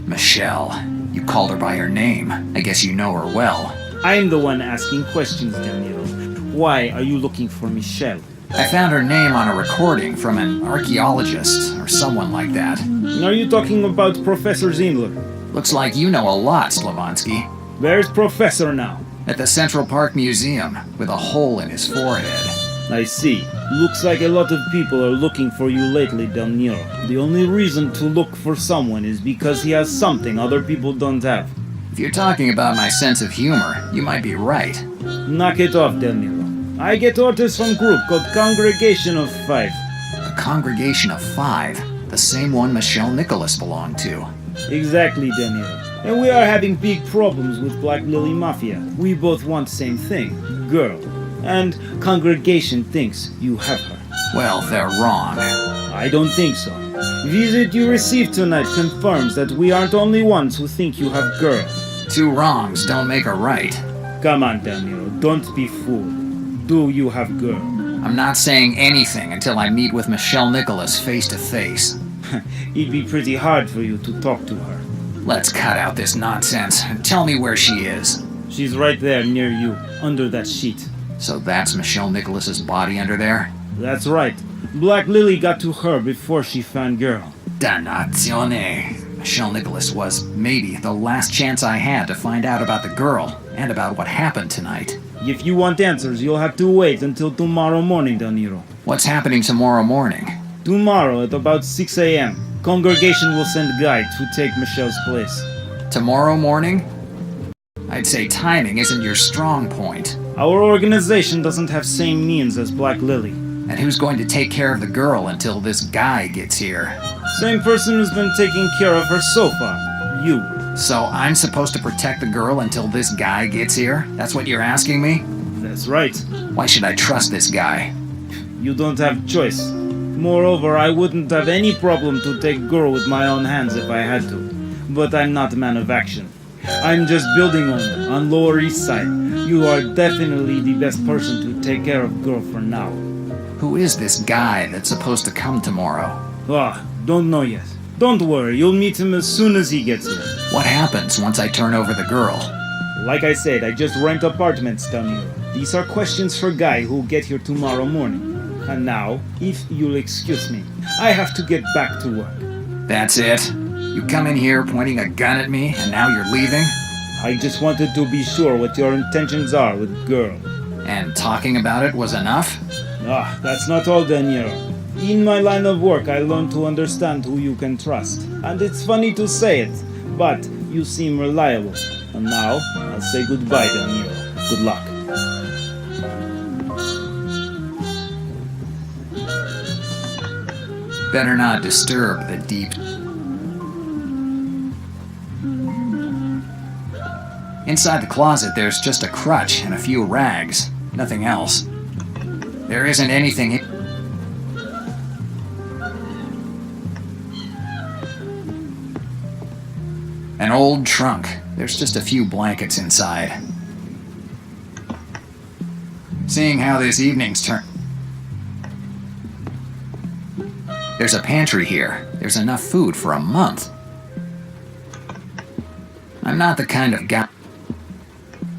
Michelle. You called her by her name. I guess you know her well. I'm the one asking questions, De Niro. Why are you looking for Michelle? I found her name on a recording from an archaeologist or someone like that. Are you talking about Professor Zindler? Looks like you know a lot, Slavansky. Where's Professor now? At the Central Park Museum, with a hole in his forehead. I see. Looks like a lot of people are looking for you lately, Del Niro. The only reason to look for someone is because he has something other people don't have. If you're talking about my sense of humor, you might be right. Knock it off, Del Niro. I get orders from group called Congregation of Five. A congregation of 5, the same one Michelle Nicholas belonged to. Exactly, De Niro. And we are having big problems with Black Lily Mafia. We both want same thing, girl. And Congregation thinks you have her. Well, they're wrong. I don't think so. Visit you received tonight confirms that we aren't only ones who think you have girl. 2 wrongs don't make a right. Come on, Del Niro, don't be fooled. Do you have girl? I'm not saying anything until I meet with Michelle Nicholas face to face. It'd be pretty hard for you to talk to her. Let's cut out this nonsense and tell me where she is. She's right there near you, under that sheet. So that's Michelle Nicholas's body under there? That's right. Black Lily got to her before she found girl. Dannazione. Michelle Nicholas was, maybe, the last chance I had to find out about the girl and about what happened tonight. If you want answers, you'll have to wait until tomorrow morning, De Niro. What's happening tomorrow morning? Tomorrow at about 6 a.m., congregation will send guide to take Michelle's place. Tomorrow morning? I'd say timing isn't your strong point. Our organization doesn't have same means as Black Lily. And who's going to take care of the girl until this guy gets here? Same person who's been taking care of her so far. You. So I'm supposed to protect the girl until this guy gets here? That's what you're asking me? That's right. Why should I trust this guy? You don't have choice. Moreover, I wouldn't have any problem to take girl with my own hands if I had to. But I'm not a man of action. I'm just building owner on Lower East Side. You are definitely the best person to take care of girl for now. Who is this guy that's supposed to come tomorrow? Don't know yet. Don't worry, you'll meet him as soon as he gets here. What happens once I turn over the girl? Like I said, I just rent apartments down here. These are questions for guy who'll get here tomorrow morning. And now, if you'll excuse me, I have to get back to work. That's it? You come in here pointing a gun at me, and now you're leaving? I just wanted to be sure what your intentions are with girl. And talking about it was enough? That's not all, De Niro. In my line of work, I learned to understand who you can trust. And it's funny to say it, but you seem reliable. And now, I'll say goodbye, De Niro. Good luck. Better not disturb the deep... Inside the closet, there's just a crutch and a few rags. Nothing else. There isn't anything... An old trunk. There's just a few blankets inside. Seeing how this evening's turn... There's a pantry here. There's enough food for a month. I'm not the kind of guy...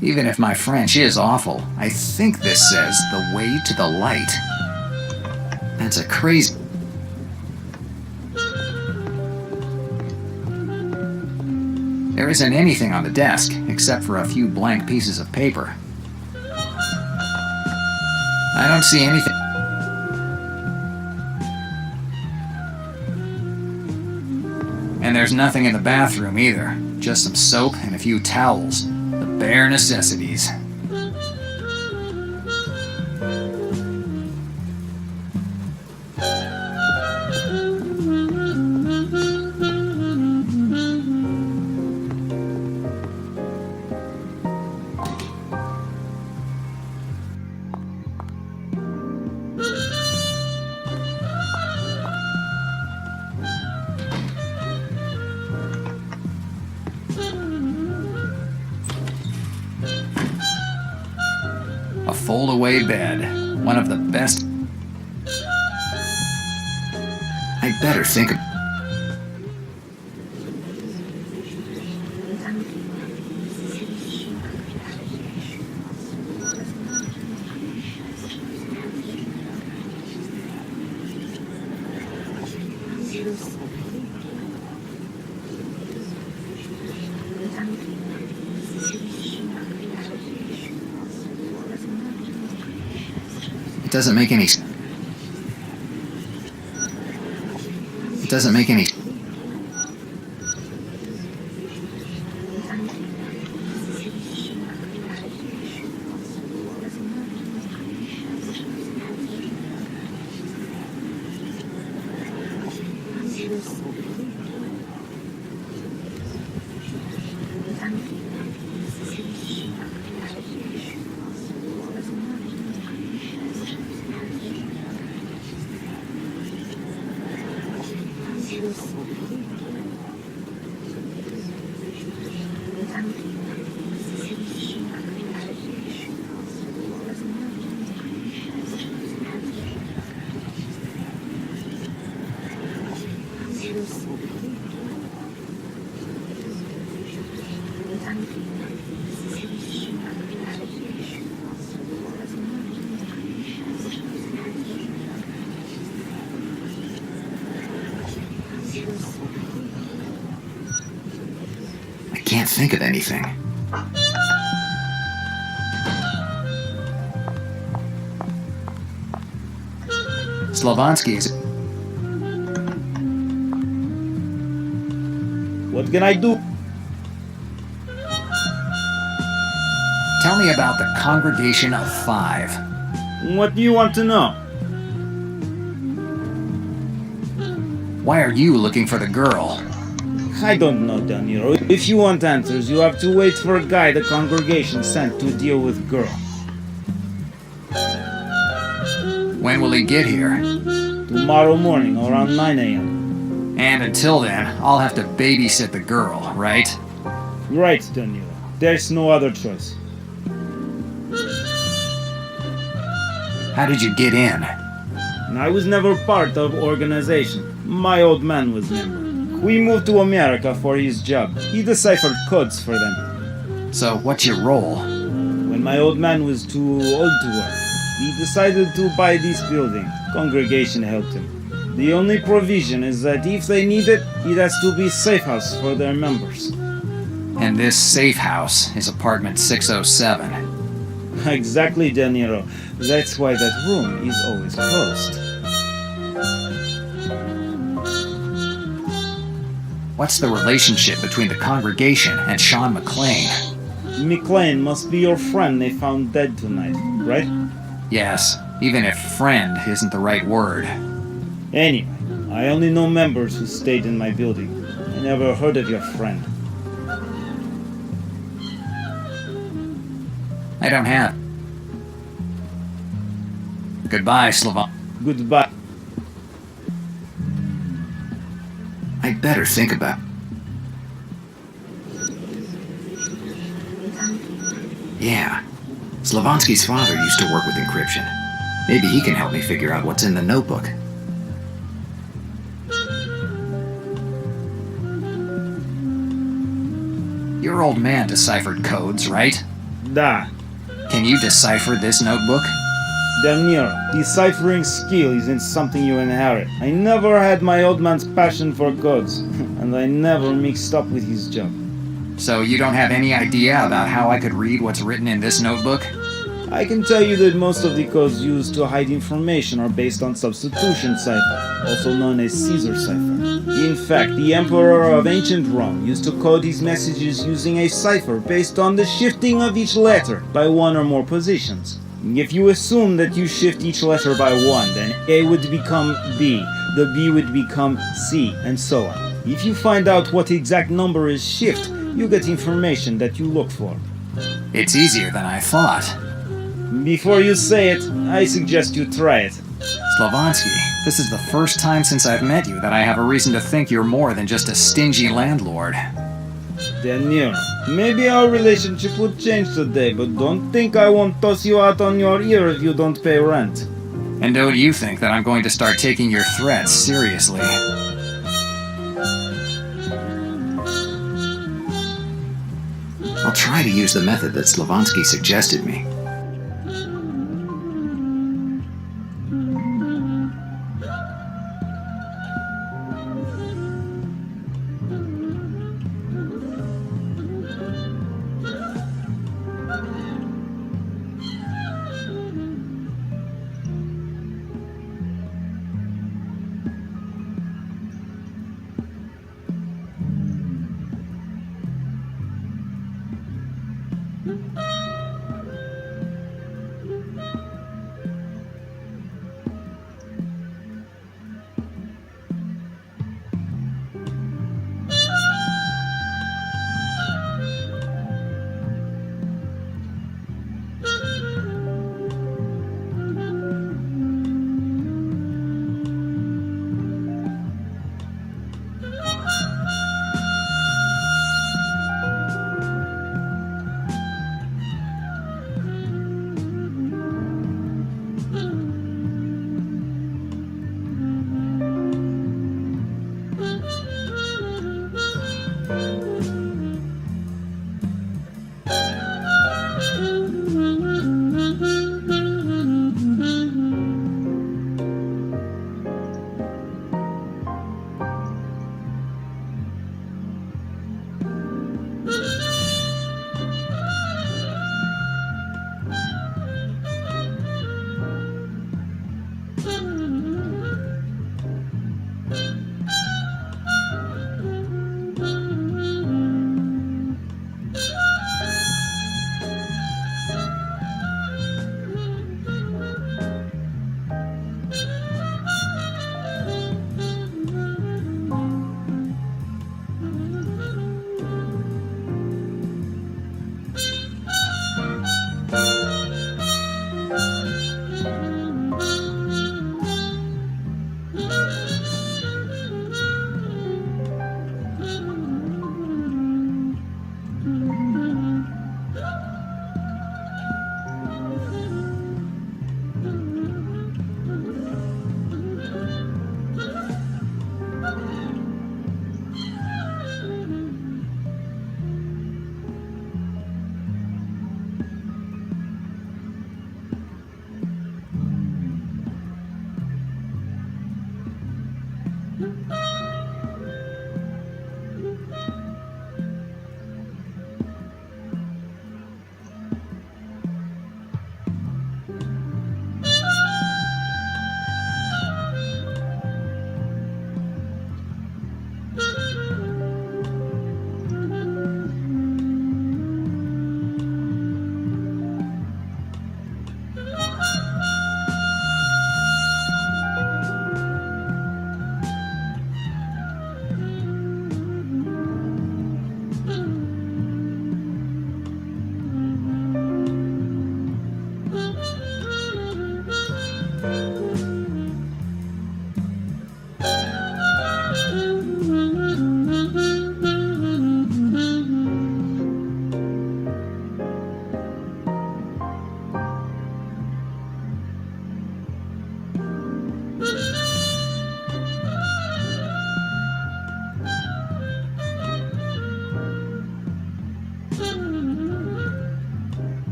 Even if my French is awful, I think this says the way to the light. That's a crazy... There isn't anything on the desk, except for a few blank pieces of paper. I don't see anything... And there's nothing in the bathroom either. Just some soap and a few towels. The bare necessities. A fold-away bed. One of the best... I'd better think of... It doesn't make any... It doesn't make any... can't think of anything. Slavansky's. What can I do? Tell me about the Congregation of Five. What do you want to know? Why are you looking for the girl? I don't know, De Niro. If you want answers, you have to wait for a guy the congregation sent to deal with girl. When will he get here? Tomorrow morning around 9 a.m. And until then, I'll have to babysit the girl, right? Right, De Niro. There's no other choice. How did you get in? I was never part of organization. My old man was member. We moved to America for his job. He deciphered codes for them. So what's your role? When my old man was too old to work, he decided to buy this building. Congregation helped him. The only provision is that if they need it, it has to be safe house for their members. And this safe house is apartment 607. Exactly, De Niro. That's why that room is always closed. What's the relationship between the congregation and Sean McLean? McLean must be your friend they found dead tonight, right? Yes, even if friend isn't the right word. Anyway, I only know members who stayed in my building. I never heard of your friend. I don't have. Goodbye, Slavan. Goodbye. I'd better think about. Yeah. Slavansky's father used to work with encryption. Maybe he can help me figure out what's in the notebook. Your old man deciphered codes, right? Da. Can you decipher this notebook? De Niro, deciphering skill isn't something you inherit. I never had my old man's passion for codes, and I never mixed up with his job. So you don't have any idea about how I could read what's written in this notebook? I can tell you that most of the codes used to hide information are based on substitution cipher, also known as Caesar cipher. In fact, the emperor of ancient Rome used to code his messages using a cipher based on the shifting of each letter by one or more positions. If you assume that you shift each letter by one, then A would become B, the B would become C, and so on. If you find out what exact number is shift, you get information that you look for. It's easier than I thought. Before you say it, I suggest you try it. Slavansky, this is the first time since I've met you that I have a reason to think you're more than just a stingy landlord. De Niro, maybe our relationship would change today, but don't think I won't toss you out on your ear if you don't pay rent. And don't you think that I'm going to start taking your threats seriously? I'll try to use the method that Slavansky suggested me.